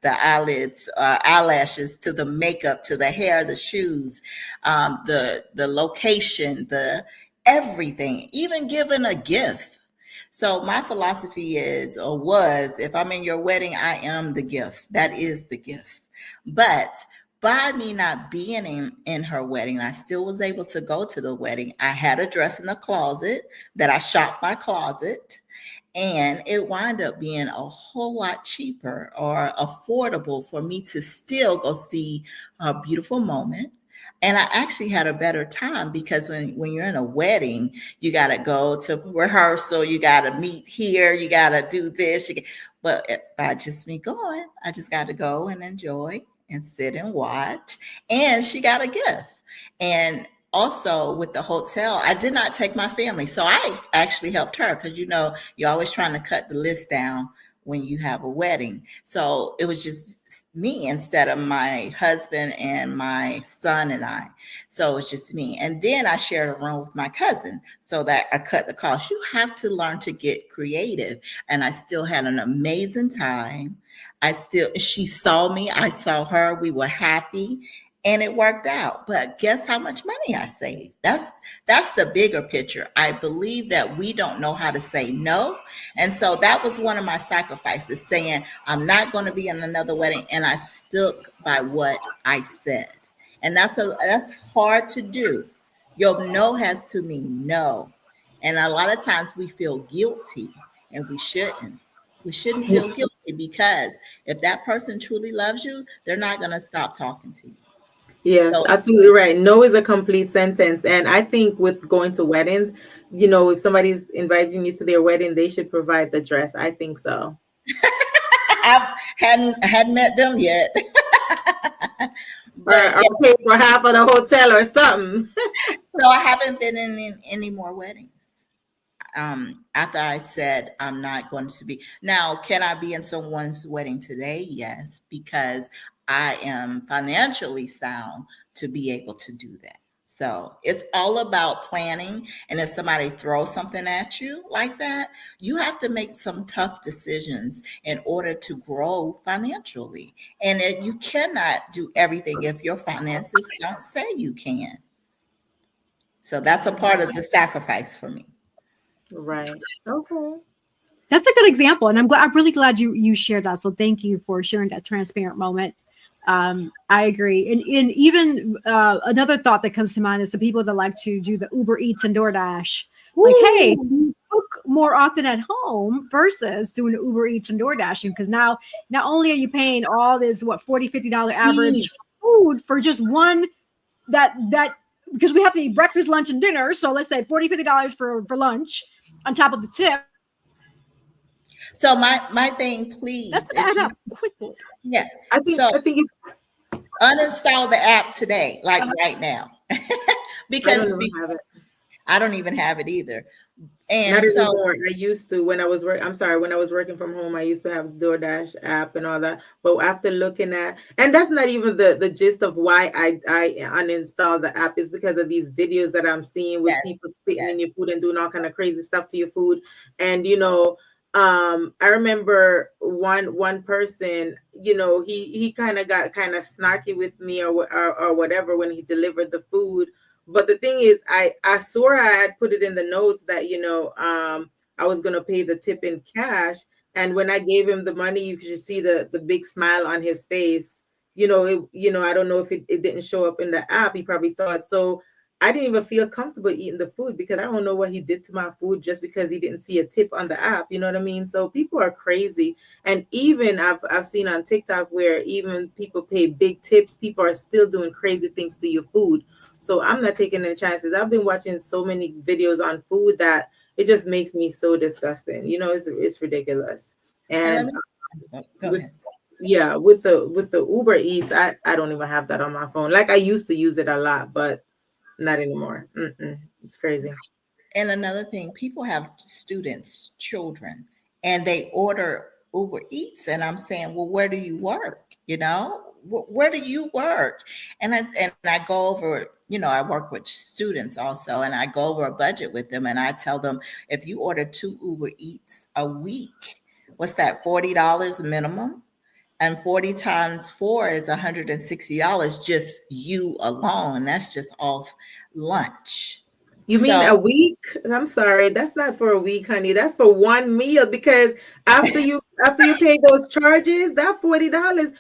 eyelids, eyelashes, to the makeup, to the hair, the shoes, the location, the everything, even giving a gift. So my philosophy is, or was, if I'm in your wedding, I am the gift. That is the gift. But by me not being in her wedding, I still was able to go to the wedding. I had a dress in the closet that I shopped my closet, and it wound up being a whole lot cheaper or affordable for me to still go see a beautiful moment. And I actually had a better time, because when you're in a wedding, you got to go to rehearsal, you got to meet here, you got to do this. But by just me going, I just got to go and enjoy and sit and watch. And she got a gift. And also with the hotel, I did not take my family. So I actually helped her, because, you're always trying to cut the list down when you have a wedding. So it was just me instead of my husband and my son and I. So it's just me. And then I shared a room with my cousin, so that I cut the cost. You have to learn to get creative. And I still had an amazing time. She saw me, I saw her, we were happy, and it worked out. But guess how much money I saved? That's the bigger picture. I believe that we don't know how to say no. And so that was one of my sacrifices, saying I'm not going to be in another wedding. And I stuck by what I said. And that's hard to do. Your no has to mean no. And a lot of times we feel guilty, and we shouldn't. We shouldn't feel guilty, because if that person truly loves you, they're not going to stop talking to you. Yes, absolutely right. No is a complete sentence. And I think with going to weddings, if somebody's inviting you to their wedding, they should provide the dress. I think so. I hadn't met them yet. But I'll pay for half of the hotel or something. So I haven't been in any more weddings. After I said I'm not going to be. Now, can I be in someone's wedding today? Yes, because I am financially sound to be able to do that. So it's all about planning. And if somebody throws something at you like that, you have to make some tough decisions in order to grow financially. And you cannot do everything if your finances don't say you can. So that's a part of the sacrifice for me. Right. Okay. That's a good example, and I'm really glad you shared that. So thank you for sharing that transparent moment. I agree, and even another thought that comes to mind is the people that like to do the Uber Eats and DoorDash. Like, hey, cook more often at home versus doing the Uber Eats and Door Dashing, because now not only are you paying all this $40-$50 average food for just one that because we have to eat breakfast, lunch, and dinner. So let's say $40-$50 for lunch on top of the tip. So my thing, please, That's gonna add up quickly. Yeah. I think you uninstall the app today, like right now, because I don't even have it either. And not so anymore. I used to when I was when I was working from home, I used to have DoorDash app and all that. But after looking at, and that's not even the gist of why I uninstalled the app, is because of these videos that I'm seeing with people spitting in your food and doing all kind of crazy stuff to your food. And I remember one person, he kind of got kind of snarky with me or whatever when he delivered the food. But the thing is, I swore I had put it in the notes that, I was going to pay the tip in cash. And when I gave him the money, you could see the big smile on his face. I don't know if it didn't show up in the app. He probably thought so. I didn't even feel comfortable eating the food because I don't know what he did to my food just because he didn't see a tip on the app. You know what I mean? So people are crazy. And even I've seen on TikTok where even people pay big tips, people are still doing crazy things to your food. So I'm not taking any chances. I've been watching so many videos on food that it just makes me so disgusting. It's ridiculous. And go ahead. Yeah, with the Uber Eats, I don't even have that on my phone. Like I used to use it a lot, but not anymore. It's crazy. And another thing, people have students, children, and they order Uber Eats, and I'm saying, well, where do you work? Where do you work? And I go over, I work with students also, and I go over a budget with them, and I tell them, if you order 2 Uber Eats a week, what's that, $40 minimum? And 40 times 4 is $160, just you alone. That's just off lunch. You mean a week? I'm sorry, that's not for a week, honey. That's for one meal, because after you pay those charges, that $40,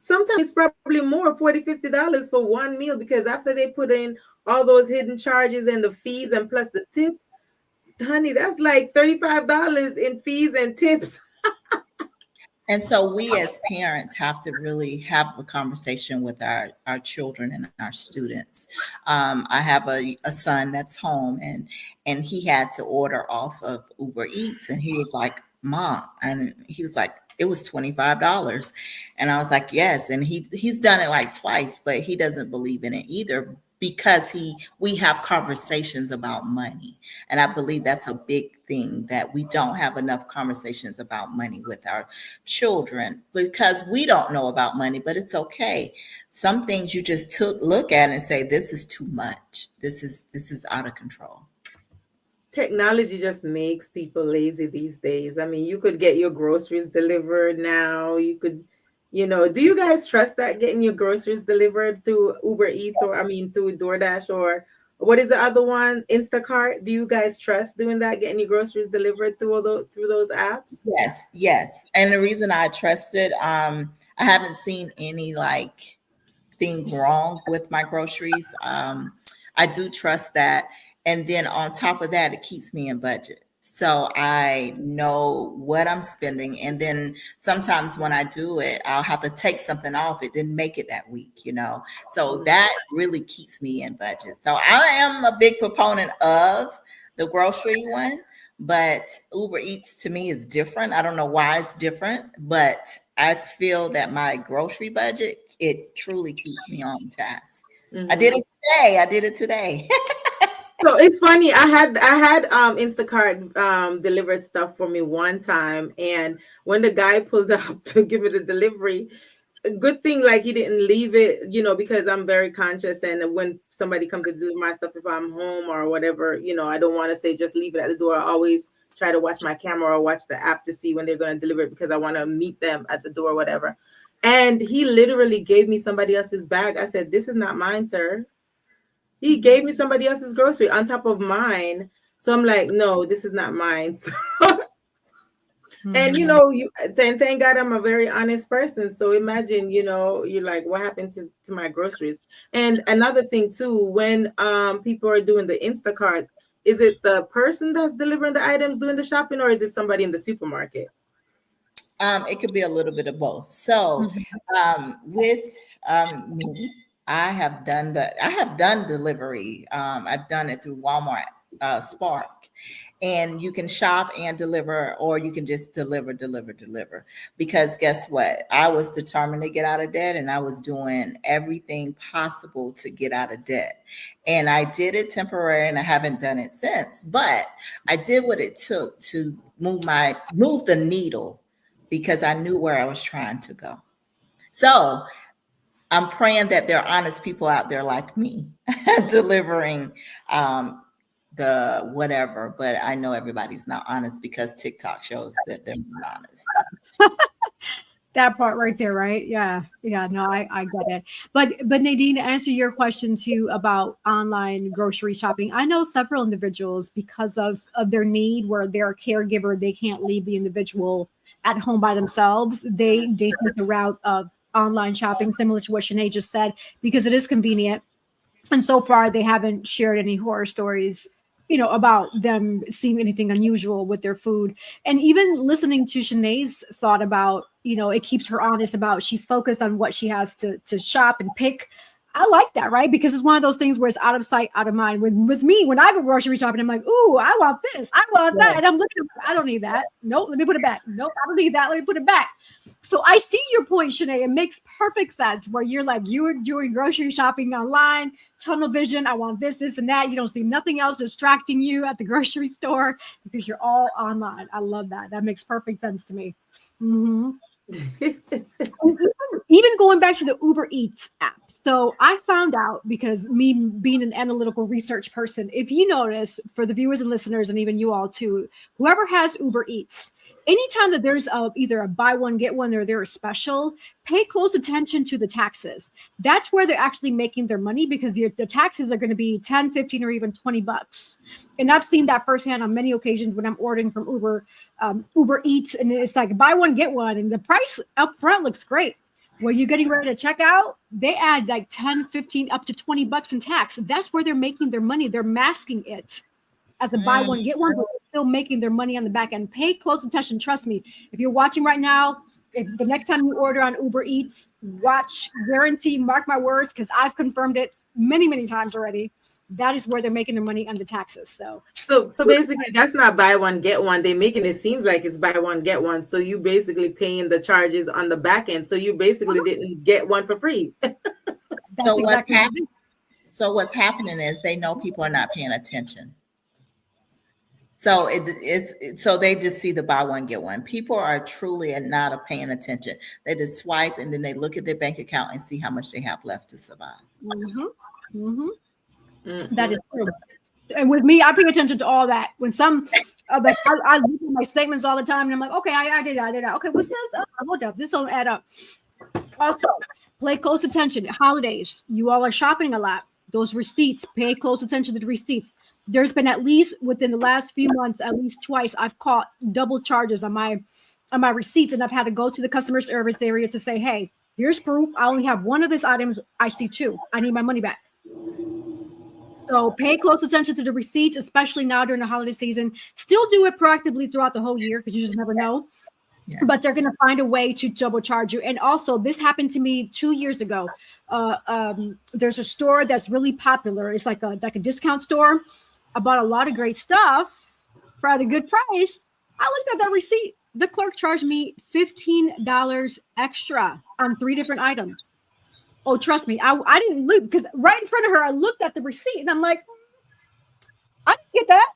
sometimes it's probably more, $40-$50 for one meal, because after they put in all those hidden charges and the fees and plus the tip, honey, that's like $35 in fees and tips. And so we as parents have to really have a conversation with our children and our students. I have a son that's home, and he had to order off of Uber Eats, and he was like, Mom, and he was like, it was $25. And I was like, yes. And he's done it like twice, but he doesn't believe in it either, because we have conversations about money. And I believe that's a big thing, that we don't have enough conversations about money with our children, because we don't know about money, but it's okay. Some things you just look at and say, this is too much. This is out of control. Technology just makes people lazy these days. I mean, you could get your groceries delivered now. You could, do you guys trust that, getting your groceries delivered through Uber Eats, or through DoorDash, or what is the other one, Instacart? Do you guys trust doing that, getting your groceries delivered through those apps? Yes. And the reason I trust it, I haven't seen any thing wrong with my groceries. I do trust that. And then on top of that, it keeps me in budget. So I know what I'm spending. And then sometimes when I do it, I'll have to take something off. It didn't make it that week, So that really keeps me in budget. So I am a big proponent of the grocery one, but Uber Eats to me is different. I don't know why it's different, but I feel that my grocery budget, it truly keeps me on task. Mm-hmm. I did it today. So it's funny. I had Instacart delivered stuff for me one time, and when the guy pulled up to give me the delivery, good thing he didn't leave it, because I'm very conscious, and when somebody comes to deliver my stuff, if I'm home or whatever, I don't want to say just leave it at the door. I always try to watch my camera or watch the app to see when they're going to deliver it, because I want to meet them at the door or whatever. And he literally gave me somebody else's bag. I said, "This is not mine, sir." He gave me somebody else's grocery on top of mine. So I'm like, no, this is not mine. And Mhm. you then thank God I'm a very honest person. So imagine, you're like, what happened to my groceries? And another thing too, when people are doing the Instacart, is it the person that's delivering the items doing the shopping, or is it somebody in the supermarket? It could be a little bit of both. So with me, I have done delivery. I've done it through Walmart Spark. And you can shop and deliver, or you can just deliver. Because guess what? I was determined to get out of debt, and I was doing everything possible to get out of debt. And I did it temporary, and I haven't done it since. But I did what it took to move the needle, because I knew where I was trying to go. So I'm praying that there are honest people out there like me delivering the whatever, but I know everybody's not honest because TikTok shows that they're not honest. That part right there, right? Yeah. Yeah. No, I get it. But Nadine, to answer your question too about online grocery shopping, I know several individuals because of their need where they're a caregiver, they can't leave the individual at home by themselves. They take the route of online shopping, similar to what Shanae just said, because it is convenient. And so far they haven't shared any horror stories, about them seeing anything unusual with their food. And even listening to Shanae's thought about, it keeps her honest about she's focused on what she has to shop and pick. I like that, right? Because it's one of those things where it's out of sight, out of mind. With me, when I go grocery shopping, I'm like, ooh, I want this, I want that. And I'm looking, I don't need that. Nope, let me put it back. Nope, I don't need that. Let me put it back. So I see your point, Shanae. It makes perfect sense where you're like, you're doing grocery shopping online, tunnel vision. I want this, this, and that. You don't see nothing else distracting you at the grocery store because you're all online. I love that. That makes perfect sense to me. Mm-hmm. Even going back to the Uber Eats app. So I found out, because me being an analytical research person, if you notice, for the viewers and listeners, and even you all too, whoever has Uber Eats, anytime that there's either a buy one, get one, or they're a special, pay close attention to the taxes. That's where they're actually making their money, because the taxes are going to be 10, 15, or even $20. And I've seen that firsthand on many occasions when I'm ordering from Uber Eats, and it's like buy one, get one. And the price up front looks great. When you're getting ready to check out, they add like 10, 15, up to $20 in tax. That's where they're making their money. They're masking it as a buy one, get one, but they're still making their money on the back end. Pay close attention. Trust me. If you're watching right now, if the next time you order on Uber Eats, watch, guarantee, mark my words, because I've confirmed it many, many times already. That is where they're making their money on the taxes. So basically that's not buy one, get one. They're making it seems like it's buy one, get one. So you basically paying the charges on the back end. So you basically didn't get one for free. So what's happening is they know people are not paying attention. So so they just see the buy one, get one. People are truly and not paying attention. They just swipe, and then they look at their bank account and see how much they have left to survive. Mm-hmm. Mm-hmm. Mm-hmm. That is true. And with me, I pay attention to all that. When some, I look at my statements all the time, and I'm like, okay, I did that. Okay, what's this? Hold up, this will add up. Also, pay close attention. Holidays, you all are shopping a lot. Those receipts, pay close attention to the receipts. There's been at least within the last few months, at least twice, I've caught double charges on my receipts, and I've had to go to the customer service area to say, hey, here's proof. I only have one of these items. I see two. I need my money back. So pay close attention to the receipts, especially now during the holiday season. Still do it proactively throughout the whole year, because you just never know. Yes. But they're going to find a way to double charge you. And also, this happened to me 2 years ago. There's a store that's really popular. It's like a discount store. I bought a lot of great stuff for at a good price. I looked at that receipt. The clerk charged me $15 extra on 3 different items. Oh, trust me, I didn't look, because right in front of her, I looked at the receipt and I'm like, I didn't get that.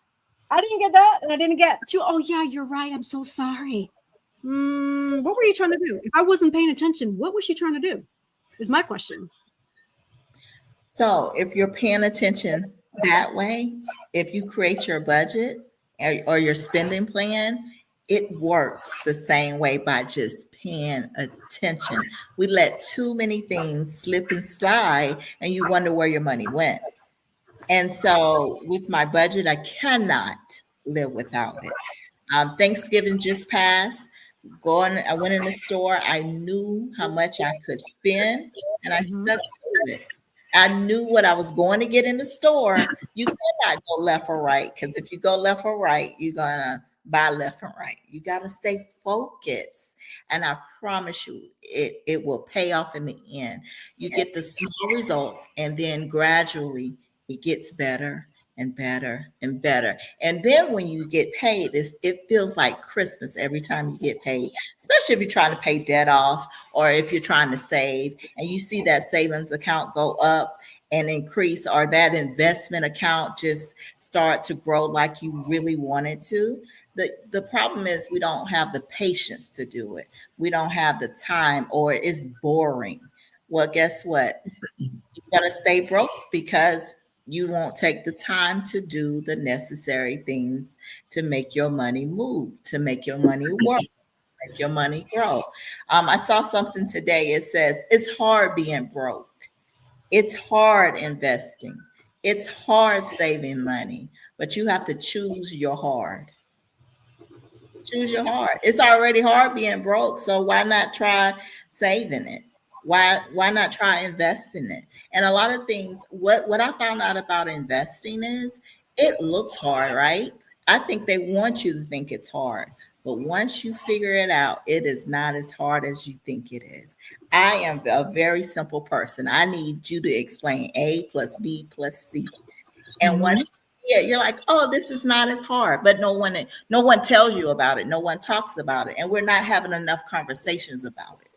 And I didn't get two. Oh, yeah, you're right. I'm so sorry. What were you trying to do? If I wasn't paying attention, what was she trying to do? Is my question. So if you're paying attention that way, if you create your budget or your spending plan, it works the same way by just paying attention. We let too many things slip and slide, and you wonder where your money went. And so with my budget, I cannot live without it. Thanksgiving just passed. I went in the store. I knew how much I could spend, and I Mhm. stuck to it. I knew what I was going to get in the store. You cannot go left or right, because if you go left or right, you're gonna buy left and right. You got to stay focused, and I promise you, it will pay off in the end. You get the small results, and then gradually it gets better and better and better. And then when you get paid, it feels like Christmas every time you get paid, especially if you're trying to pay debt off or if you're trying to save and you see that savings account go up and increase, or that investment account just start to grow like you really wanted to. The problem is we don't have the patience to do it. We don't have the time, or it's boring. Well, guess what? You're going to stay broke because you won't take the time to do the necessary things to make your money move, to make your money work, make your money grow. I saw something today. It says it's hard being broke. It's hard investing. It's hard saving money, but you have to choose your hard. Choose your heart. It's already hard being broke, so why not try saving it? Why not try investing it? And a lot of things, what I found out about investing is it looks hard, right? I think they want you to think it's hard. But once you figure it out, it is not as hard as you think it is. I am a very simple person. I need you to explain A plus B plus C. And Mhm. once you're like, oh, this is not as hard, but no one tells you about it. No one talks about it. And we're not having enough conversations about it.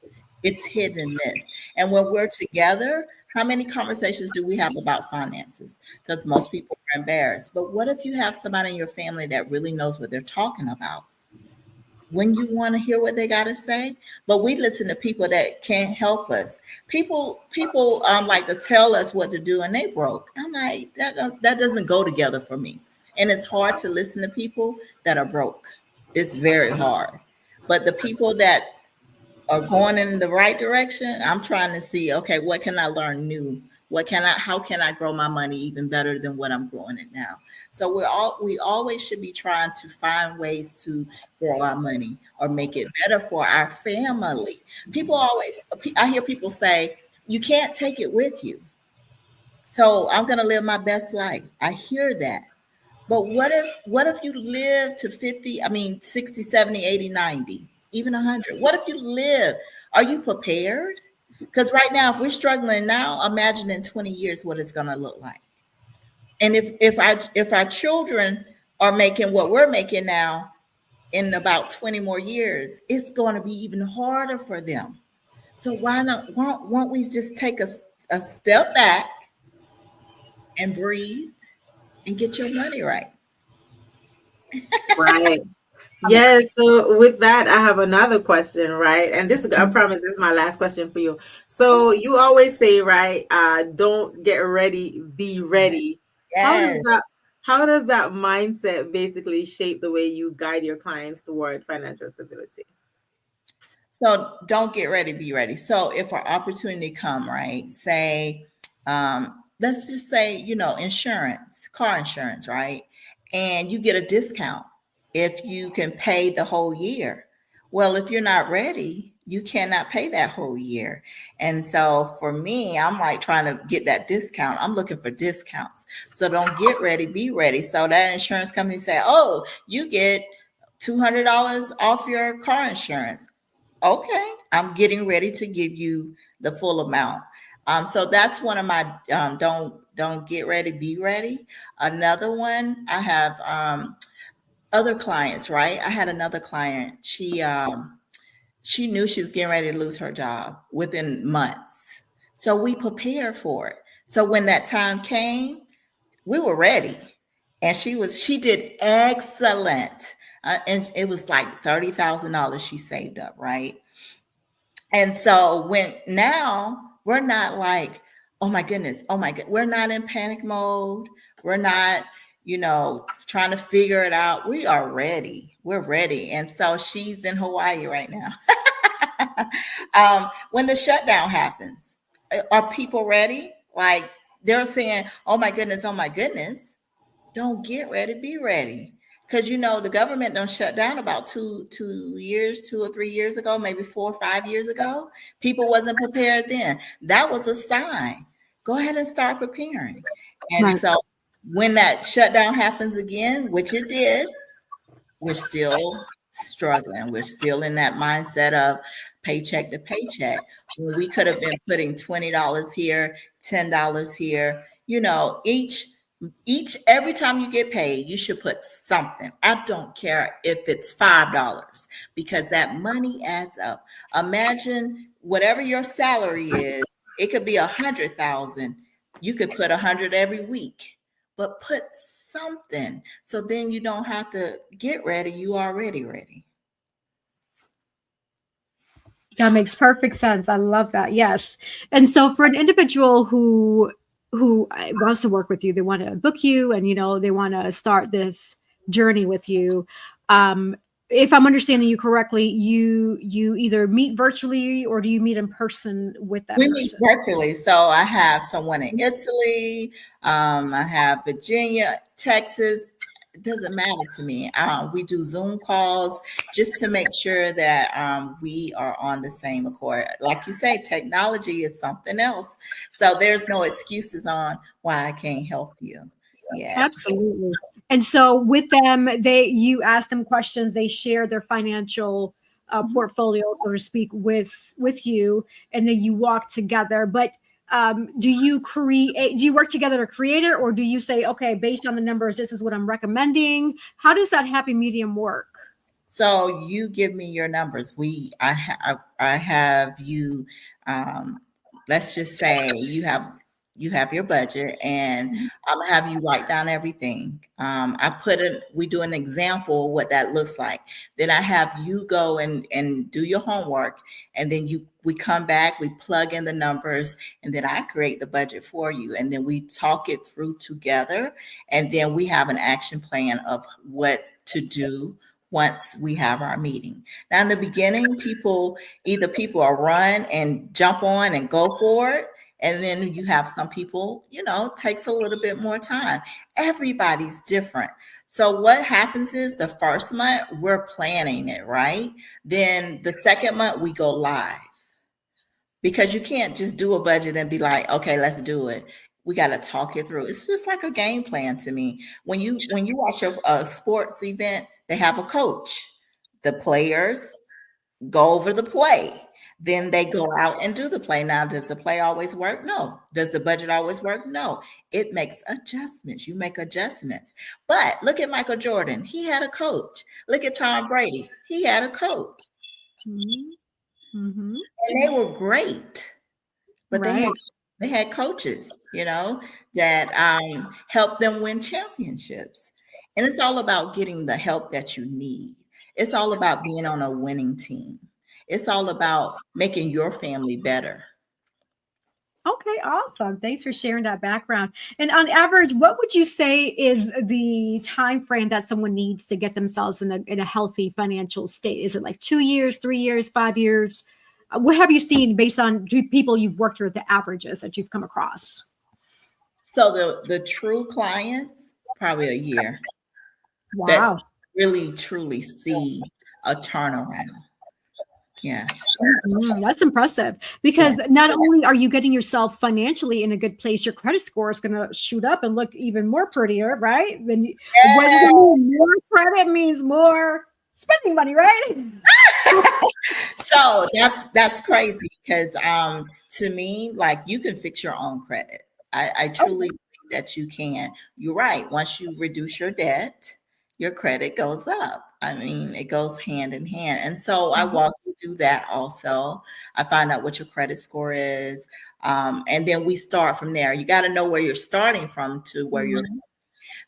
It's hit and miss. And when we're together, how many conversations do we have about finances? Because most people are embarrassed. But what if you have somebody in your family that really knows what they're talking about? When you want to hear what they got to say, but we listen to people that can't help us. People like to tell us what to do, and they broke. I'm like, that doesn't go together for me. And it's hard to listen to people that are broke. It's very hard. But the people that are going in the right direction, I'm trying to see, okay, what can I learn new? How can I grow my money even better than what I'm growing it now? So we always should be trying to find ways to grow our money or make it better for our family. I hear people say, you can't take it with you. So I'm going to live my best life. I hear that. But what if you live to 50, 60, 70, 80, 90, even 100? What if you live? Are you prepared? Because right now, if we're struggling now, imagine in 20 years what it's going to look like. And if our children are making what we're making now in about 20 more years, it's going to be even harder for them. So won't we just take a step back and breathe and get your money right? Right. Yes. So with that, I have another question, right? And this, I promise, this is my last question for you. So you always say, right, don't get ready, be ready. How does Yes. that how does that mindset basically shape the way you guide your clients toward financial stability? So don't get ready, be ready. So if an opportunity come, right? Say, let's just say, insurance, car insurance, right? And you get a discount if you can pay the whole year. Well, if you're not ready, you cannot pay that whole year. And so for me, I'm like trying to get that discount. I'm looking for discounts. So don't get ready, be ready. So that insurance company say, oh, you get $200 off your car insurance. Okay, I'm getting ready to give you the full amount. So that's one of my don't get ready, be ready. Another one, I have other clients, right? I had another client. She knew she was getting ready to lose her job within months. So we prepared for it. So when that time came, we were ready. And she did excellent. And it was like $30,000 she saved up, right? And so when now we're not like, oh my goodness, oh my god, we're not in panic mode. We're not, trying to figure it out. We are ready. We're ready. And so she's in Hawaii right now. When the shutdown happens, are people ready? Like they're saying, oh my goodness, don't get ready, be ready. Because the government done shut down about 2 or 3 years ago, maybe 4 or 5 years ago. People wasn't prepared then. That was a sign. Go ahead and start preparing. And Right. so when that shutdown happens again, which it did, we're still struggling. We're still in that mindset of paycheck to paycheck. When we could have been putting $20 here, $10 here, every time you get paid, you should put something. I don't care if it's $5, because that money adds up. Imagine whatever your salary is, it could be 100,000. You could put 100 every week, but put something. So then you don't have to get ready. You already ready. That makes perfect sense. I love that. Yes. And so for an individual who wants to work with you, they want to book you, and they want to start this journey with you. If I'm understanding you correctly, you either meet virtually, or do you meet in person with that We person? meet virtually. So I have someone in Italy. I have Virginia, Texas. It doesn't matter to me. We do Zoom calls just to make sure that we are on the same accord. Like you say, technology is something else. So there's no excuses on why I can't help you. Yeah. Absolutely. And so with them, you ask them questions, they share their financial portfolio, so to speak, with you, and then you walk together. But do you work together to create it, or do you say, okay, based on the numbers, this is what I'm recommending? How does that happy medium work? So you give me your numbers. I have you. Let's just say you have your budget, and I'm gonna have you write down everything. We do an example of what that looks like. Then I have you go and do your homework, and then we come back, we plug in the numbers, and then I create the budget for you, and then we talk it through together, and then we have an action plan of what to do once we have our meeting. Now, in the beginning, people are run and jump on and go for it. And then you have some people, takes a little bit more time. Everybody's different. So what happens is the first month, we're planning it, right? Then the second month, we go live. Because you can't just do a budget and be like, okay, let's do it. We got to talk it through. It's just like a game plan to me. When you watch a sports event, they have a coach. The players go over the play. Then they go out and do the play. Now, does the play always work? No. Does the budget always work? No. It makes adjustments. You make adjustments. But look at Michael Jordan. He had a coach. Look at Tom Brady. He had a coach. Mm-hmm. And they were great. But right. they had coaches, that helped them win championships. And it's all about getting the help that you need. It's all about being on a winning team. It's all about making your family better. Okay, awesome. Thanks for sharing that background. And on average, what would you say is the time frame that someone needs to get themselves in a healthy financial state? Is it like 2 years, 3 years, 5 years? What have you seen based on people you've worked with, the averages that you've come across? So the true clients, probably a year. Wow. That really, truly see a turnaround. Yeah. That's impressive, because not only are you getting yourself financially in a good place, your credit score is going to shoot up and look even more prettier, right? Then what does it mean? More credit means more spending money, right? So that's crazy, because to me, like, you can fix your own credit. I truly think that you can. You're right. Once you reduce your debt, your credit goes up. I mean, it goes hand in hand. And so I walk you through that also. I find out what your credit score is. And then we start from there. You got to know where you're starting from to where you're.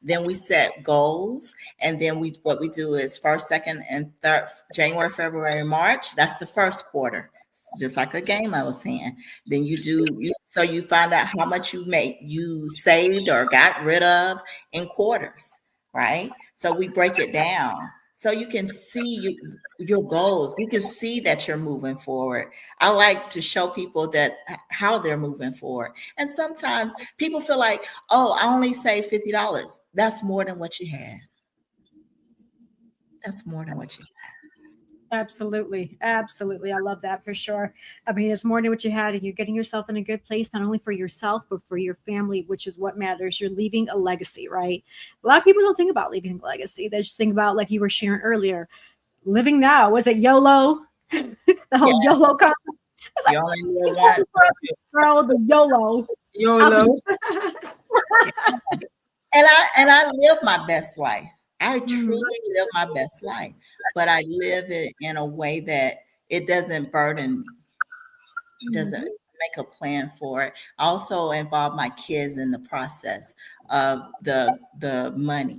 Then we set goals. And then what we do is first, second, and third, January, February, March. That's the first quarter. It's just like a game I was saying. Then so you find out how much you saved or got rid of in quarters. Right? So we break it down so you can see your goals. You can see that you're moving forward. I like to show people how they're moving forward. And sometimes people feel like, oh, I only saved $50. That's more than what you had. that's more than what you Absolutely. Absolutely. I love that for sure. I mean, it's more than what you had, and you're getting yourself in a good place, not only for yourself, but for your family, which is what matters. You're leaving a legacy, right? A lot of people don't think about leaving a legacy. They just think about, like you were sharing earlier, living now. Was it YOLO? The whole YOLO concept. It's You like, only live once. girl, the YOLO. YOLO. And I live my best life. I truly live my best life, but I live it in a way that it doesn't burden me. It doesn't make a plan for it. I also involve my kids in the process of the money.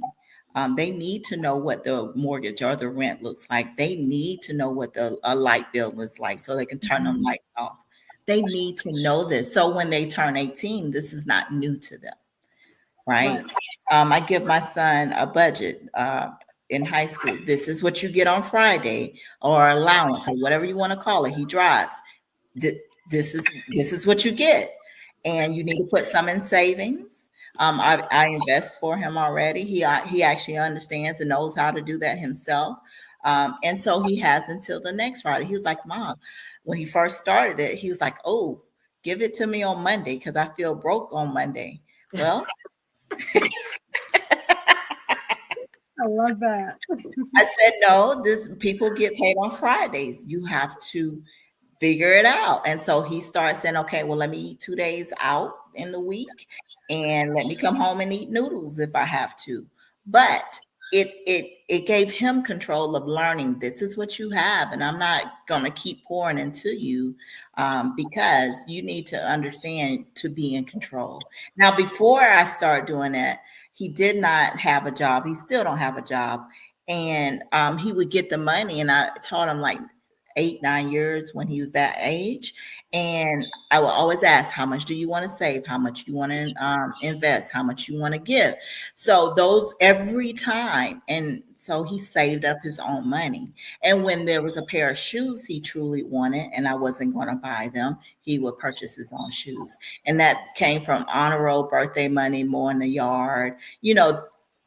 They need to know what the mortgage or the rent looks like. They need to know what a light bill is like so they can turn them lights off. They need to know this. So when they turn 18, this is not new to them, right? I give my son a budget in high school. This is what you get on Friday, or allowance, or whatever you want to call it. He drives. This is what you get. And you need to put some in savings. I invest for him already. He actually understands and knows how to do that himself. And so he has until the next Friday. He was like, Mom, when he first started it, he was like, oh, give it to me on Monday because I feel broke on Monday. Well, I love that. I said, no, people get paid on Fridays. You have to figure it out. And so he started saying, okay, well, let me eat 2 days out in the week and let me come home and eat noodles if I have to. But it gave him control of learning, this is what you have, and I'm not going to keep pouring into you because you need to understand to be in control. Now, before I start doing that, he did not have a job. He still don't have a job. And he would get the money, and I taught him like 8-9 years when he was that age. And I will always ask, how much do you want to save? How much you want to invest? How much you want to give? So those every time. And so he saved up his own money. And when there was a pair of shoes he truly wanted, and I wasn't going to buy them, he would purchase his own shoes. And that came from honor roll, birthday money, more in the yard,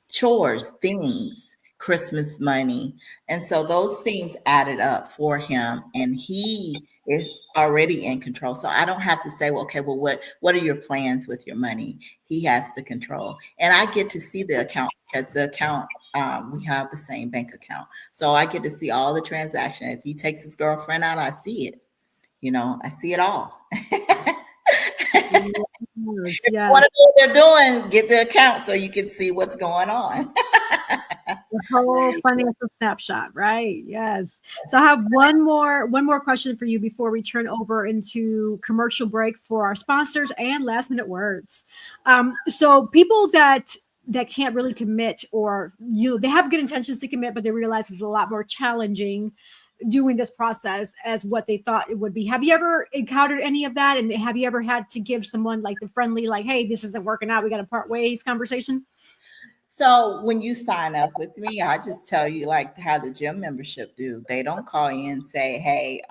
chores, things. Christmas money. And so those things added up for him, and he is already in control. So I don't have to say, well, okay, well, what are your plans with your money? He has to control. And I get to see the account because the account, we have the same bank account. So I get to see all the transaction. If he takes his girlfriend out, I see it. I see it all. If you want to know what they're doing, get the account so you can see what's going on. The whole financial snapshot, right? Yes. So I have one more question for you before we turn over into commercial break for our sponsors and last minute words. So people that can't really commit, or they have good intentions to commit, but they realize it's a lot more challenging doing this process as what they thought it would be. Have you ever encountered any of that? And have you ever had to give someone like the friendly, like, hey, this isn't working out, we got to part ways conversation? So when you sign up with me, I just tell you like how the gym membership do. They don't call you and say, hey,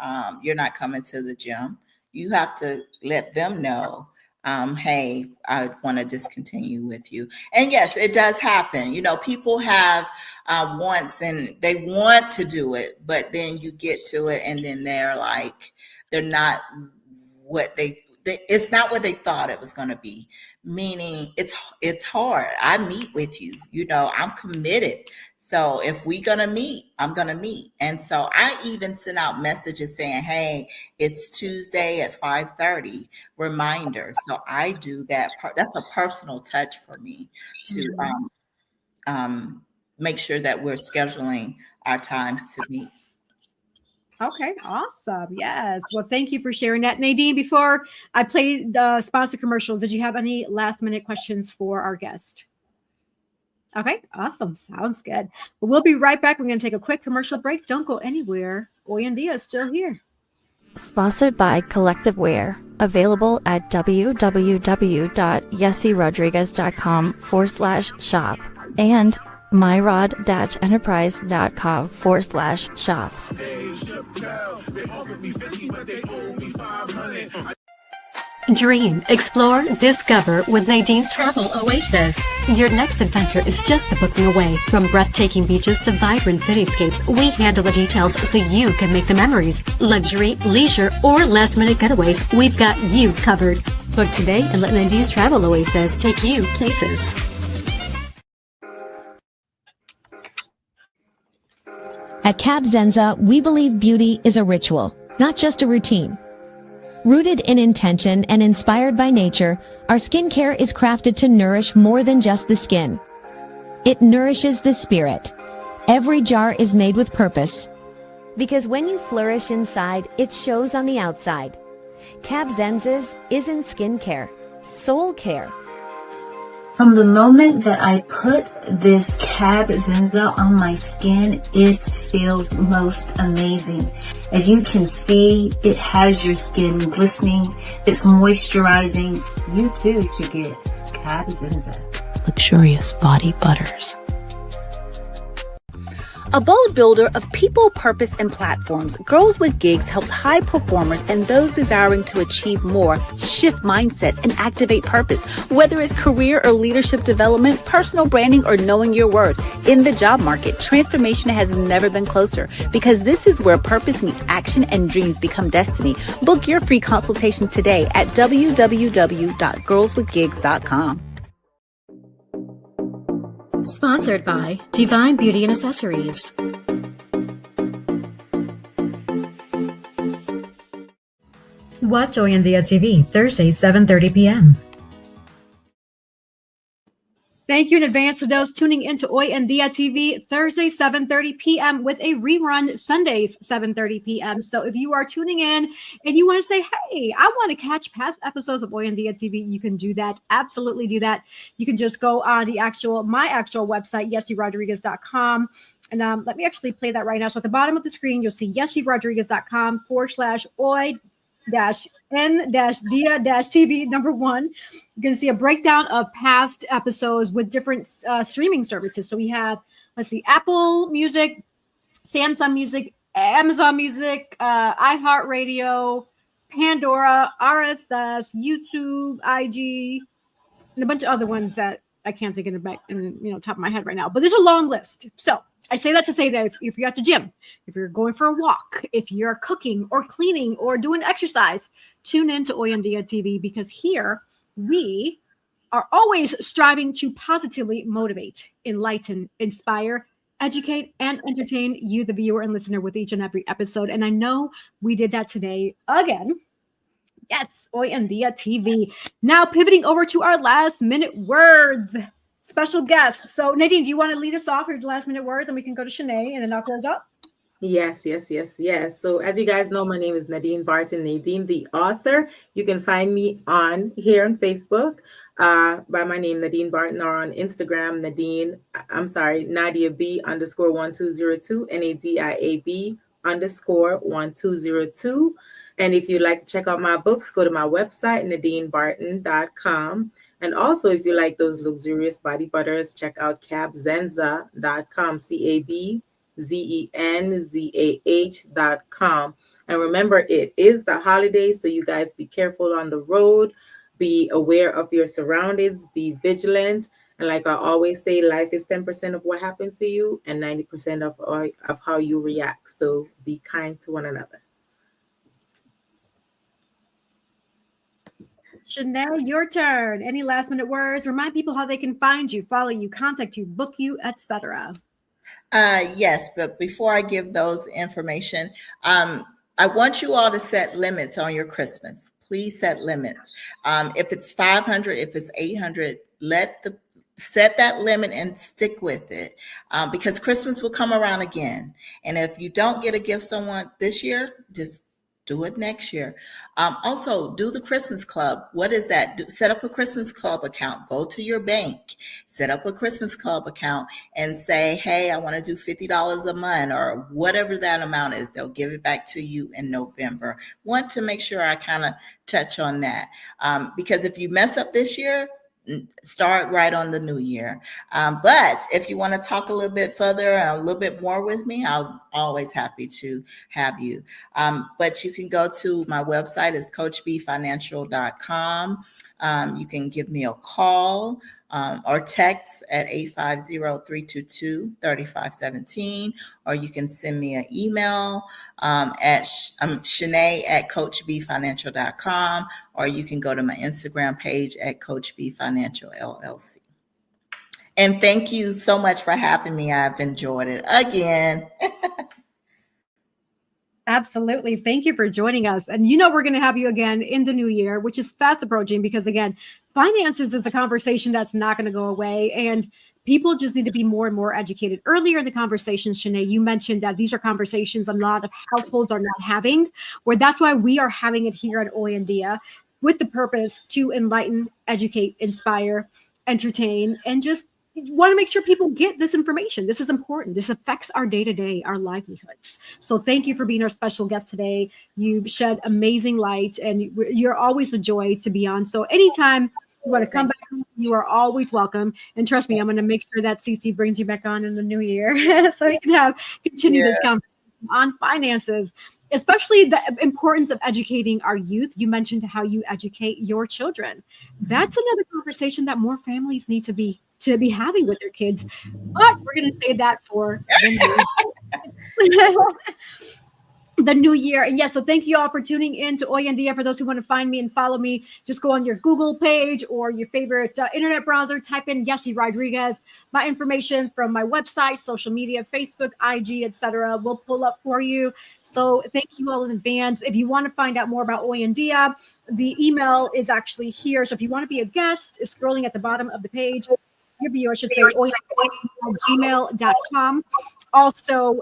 you're not coming to the gym. You have to let them know, hey, I want to discontinue with you. And yes, it does happen. People have wants and they want to do it, but then you get to it and then they're not what it's not what they thought it was going to be. Meaning it's hard. I meet with you, I'm committed. So if we're going to meet, I'm going to meet. And so I even send out messages saying, hey, it's Tuesday at 5:30 reminder. So I do that. That's a personal touch for me to make sure that we're scheduling our times to meet. Okay, awesome. Yes. Well, thank you for sharing that. Nadine, before I play the sponsor commercials, did you have any last minute questions for our guest? Okay, awesome. Sounds good. Well, we'll be right back. We're going to take a quick commercial break. Don't go anywhere. Hoy en Dia is still here. Sponsored by Collective Wear. Available at www.yessirodriguez.com/shop and myrod-enterprise.com/shop. Dream, explore, discover with Nadine's Travel Oasis. Your next adventure is just a booking away. From breathtaking beaches to vibrant cityscapes, we handle the details so you can make the memories. Luxury, leisure, or last-minute getaways, we've got you covered. Book today and let Nadine's Travel Oasis take you places. At Cab Zenza, we believe beauty is a ritual, not just a routine. Rooted in intention and inspired by nature, our skincare is crafted to nourish more than just the skin. It nourishes the spirit. Every jar is made with purpose. Because when you flourish inside, it shows on the outside. Cab Zenza's isn't skincare, soul care. From the moment that I put this Cab Zenza on my skin, it feels most amazing. As you can see, it has your skin glistening. It's moisturizing. You too should get Cab Zenza. Luxurious body butters. A bold builder of people, purpose, and platforms, Girls with Gigs helps high performers and those desiring to achieve more shift mindsets and activate purpose. Whether it's career or leadership development, personal branding, or knowing your worth, in the job market, transformation has never been closer, because this is where purpose meets action and dreams become destiny. Book your free consultation today at www.girlswithgigs.com. Sponsored by Divine Beauty and Accessories. Watch Hoy en Día TV, Thursday, 7:30 p.m. Thank you in advance to those tuning into Hoy en Día TV, Thursday, 7:30 p.m. with a rerun Sundays, 7:30 p.m. So if you are tuning in and you want to say, hey, I want to catch past episodes of Hoy en Día TV, you can do that. Absolutely do that. You can just go on my actual website, yessirodriguez.com. And let me actually play that right now. So at the bottom of the screen, you'll see yessirodriguez.com/Hoy-N-Dia-TV #1. You can see a breakdown of past episodes with different streaming services. So we have, Apple Music, Samsung Music, Amazon Music, iHeartRadio, Pandora, RSS, YouTube, IG, and a bunch of other ones that I can't think of the top of my head right now. But there's a long list. So I say that to say that if you're at the gym, if you're going for a walk, if you're cooking or cleaning or doing exercise, tune in to Hoy en Día TV, because here we are always striving to positively motivate, enlighten, inspire, educate, and entertain you, the viewer and listener, with each and every episode. And I know we did that today again. Yes, Hoy en Día TV. Now pivoting over to our last minute words. Special guest. So Nadine, do you want to lead us off with your last minute words, and we can go to Shanae and then I'll close up? Yes. So as you guys know, my name is Nadine Barton, Nadine the author. You can find me on Facebook by my name, Nadine Barton, or on Instagram, Nadia B _1202, NADIAB _1202. And if you'd like to check out my books, go to my website, nadinebarton.com. And also, if you like those luxurious body butters, check out cabzenza.com, CABZENZAH.com. And remember, it is the holidays, so you guys be careful on the road. Be aware of your surroundings. Be vigilant. And like I always say, life is 10% of what happens to you and 90% of how you react. So be kind to one another. Shanae, your turn. Any last minute words? Remind people how they can find you, follow you, contact you, book you, etc. Yes, but before I give those information, I want you all to set limits on your Christmas. Please set limits. If it's 500, if it's 800, set that limit and stick with it, because Christmas will come around again. And if you don't get a gift someone this year, just do it next year. Also, do the Christmas club. What is that? Set up a Christmas club account. Go to your bank, set up a Christmas club account and say, hey, I want to do $50 a month or whatever that amount is. They'll give it back to you in November. Want to make sure I kind of touch on that, because if you mess up this year, start right on the new year. But if you want to talk a little bit further and a little bit more with me, I'm always happy to have you. But you can go to my website, it's CoachBFinancial.com. You can give me a call or text at 850-322-3517, or you can send me an email at Shanae@CoachBFinancial.com, or you can go to my Instagram page at CoachBFinancial LLC. And thank you so much for having me. I've enjoyed it again. Absolutely. Thank you for joining us. And we're going to have you again in the new year, which is fast approaching because, again, finances is a conversation that's not going to go away. And people just need to be more and more educated. Earlier in the conversation, Shanae, you mentioned that these are conversations a lot of households are not having, where that's why we are having it here at Oyendia with the purpose to enlighten, educate, inspire, entertain, and just want to make sure people get this information. This is important. This affects our day-to-day, our livelihoods. So thank you for being our special guest today. You've shed amazing light, and you're always a joy to be on. So anytime you want to come back, you are always welcome. And trust me, I'm going to make sure that CC brings you back on in the new year so we can continue this conversation on finances, especially the importance of educating our youth. You mentioned how you educate your children. That's another conversation that more families need to be having with their kids. But we're going to save that for the new year. And yes, so thank you all for tuning in to Oyendia. For those who want to find me and follow me, just go on your Google page or your favorite internet browser, type in Yessie Rodriguez. My information from my website, social media, Facebook, IG, etc. will pull up for you. So thank you all in advance. If you want to find out more about Oyendia, the email is actually here. So if you want to be a guest, it's scrolling at the bottom of the page. I should say gmail.com. Also,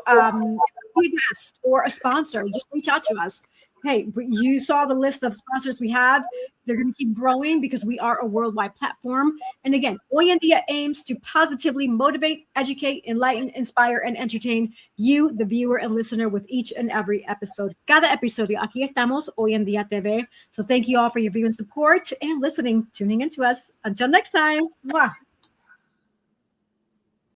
be a guest or a sponsor, just reach out to us. Hey, you saw the list of sponsors we have. They're going to keep growing because we are a worldwide platform. And again, Oyendia aims to positively motivate, educate, enlighten, inspire, and entertain you, the viewer and listener, with each and every episode. Cada episodio. Aquí estamos, Oyendia TV. So thank you all for your viewing support and listening, tuning into us. Until next time. Mwah.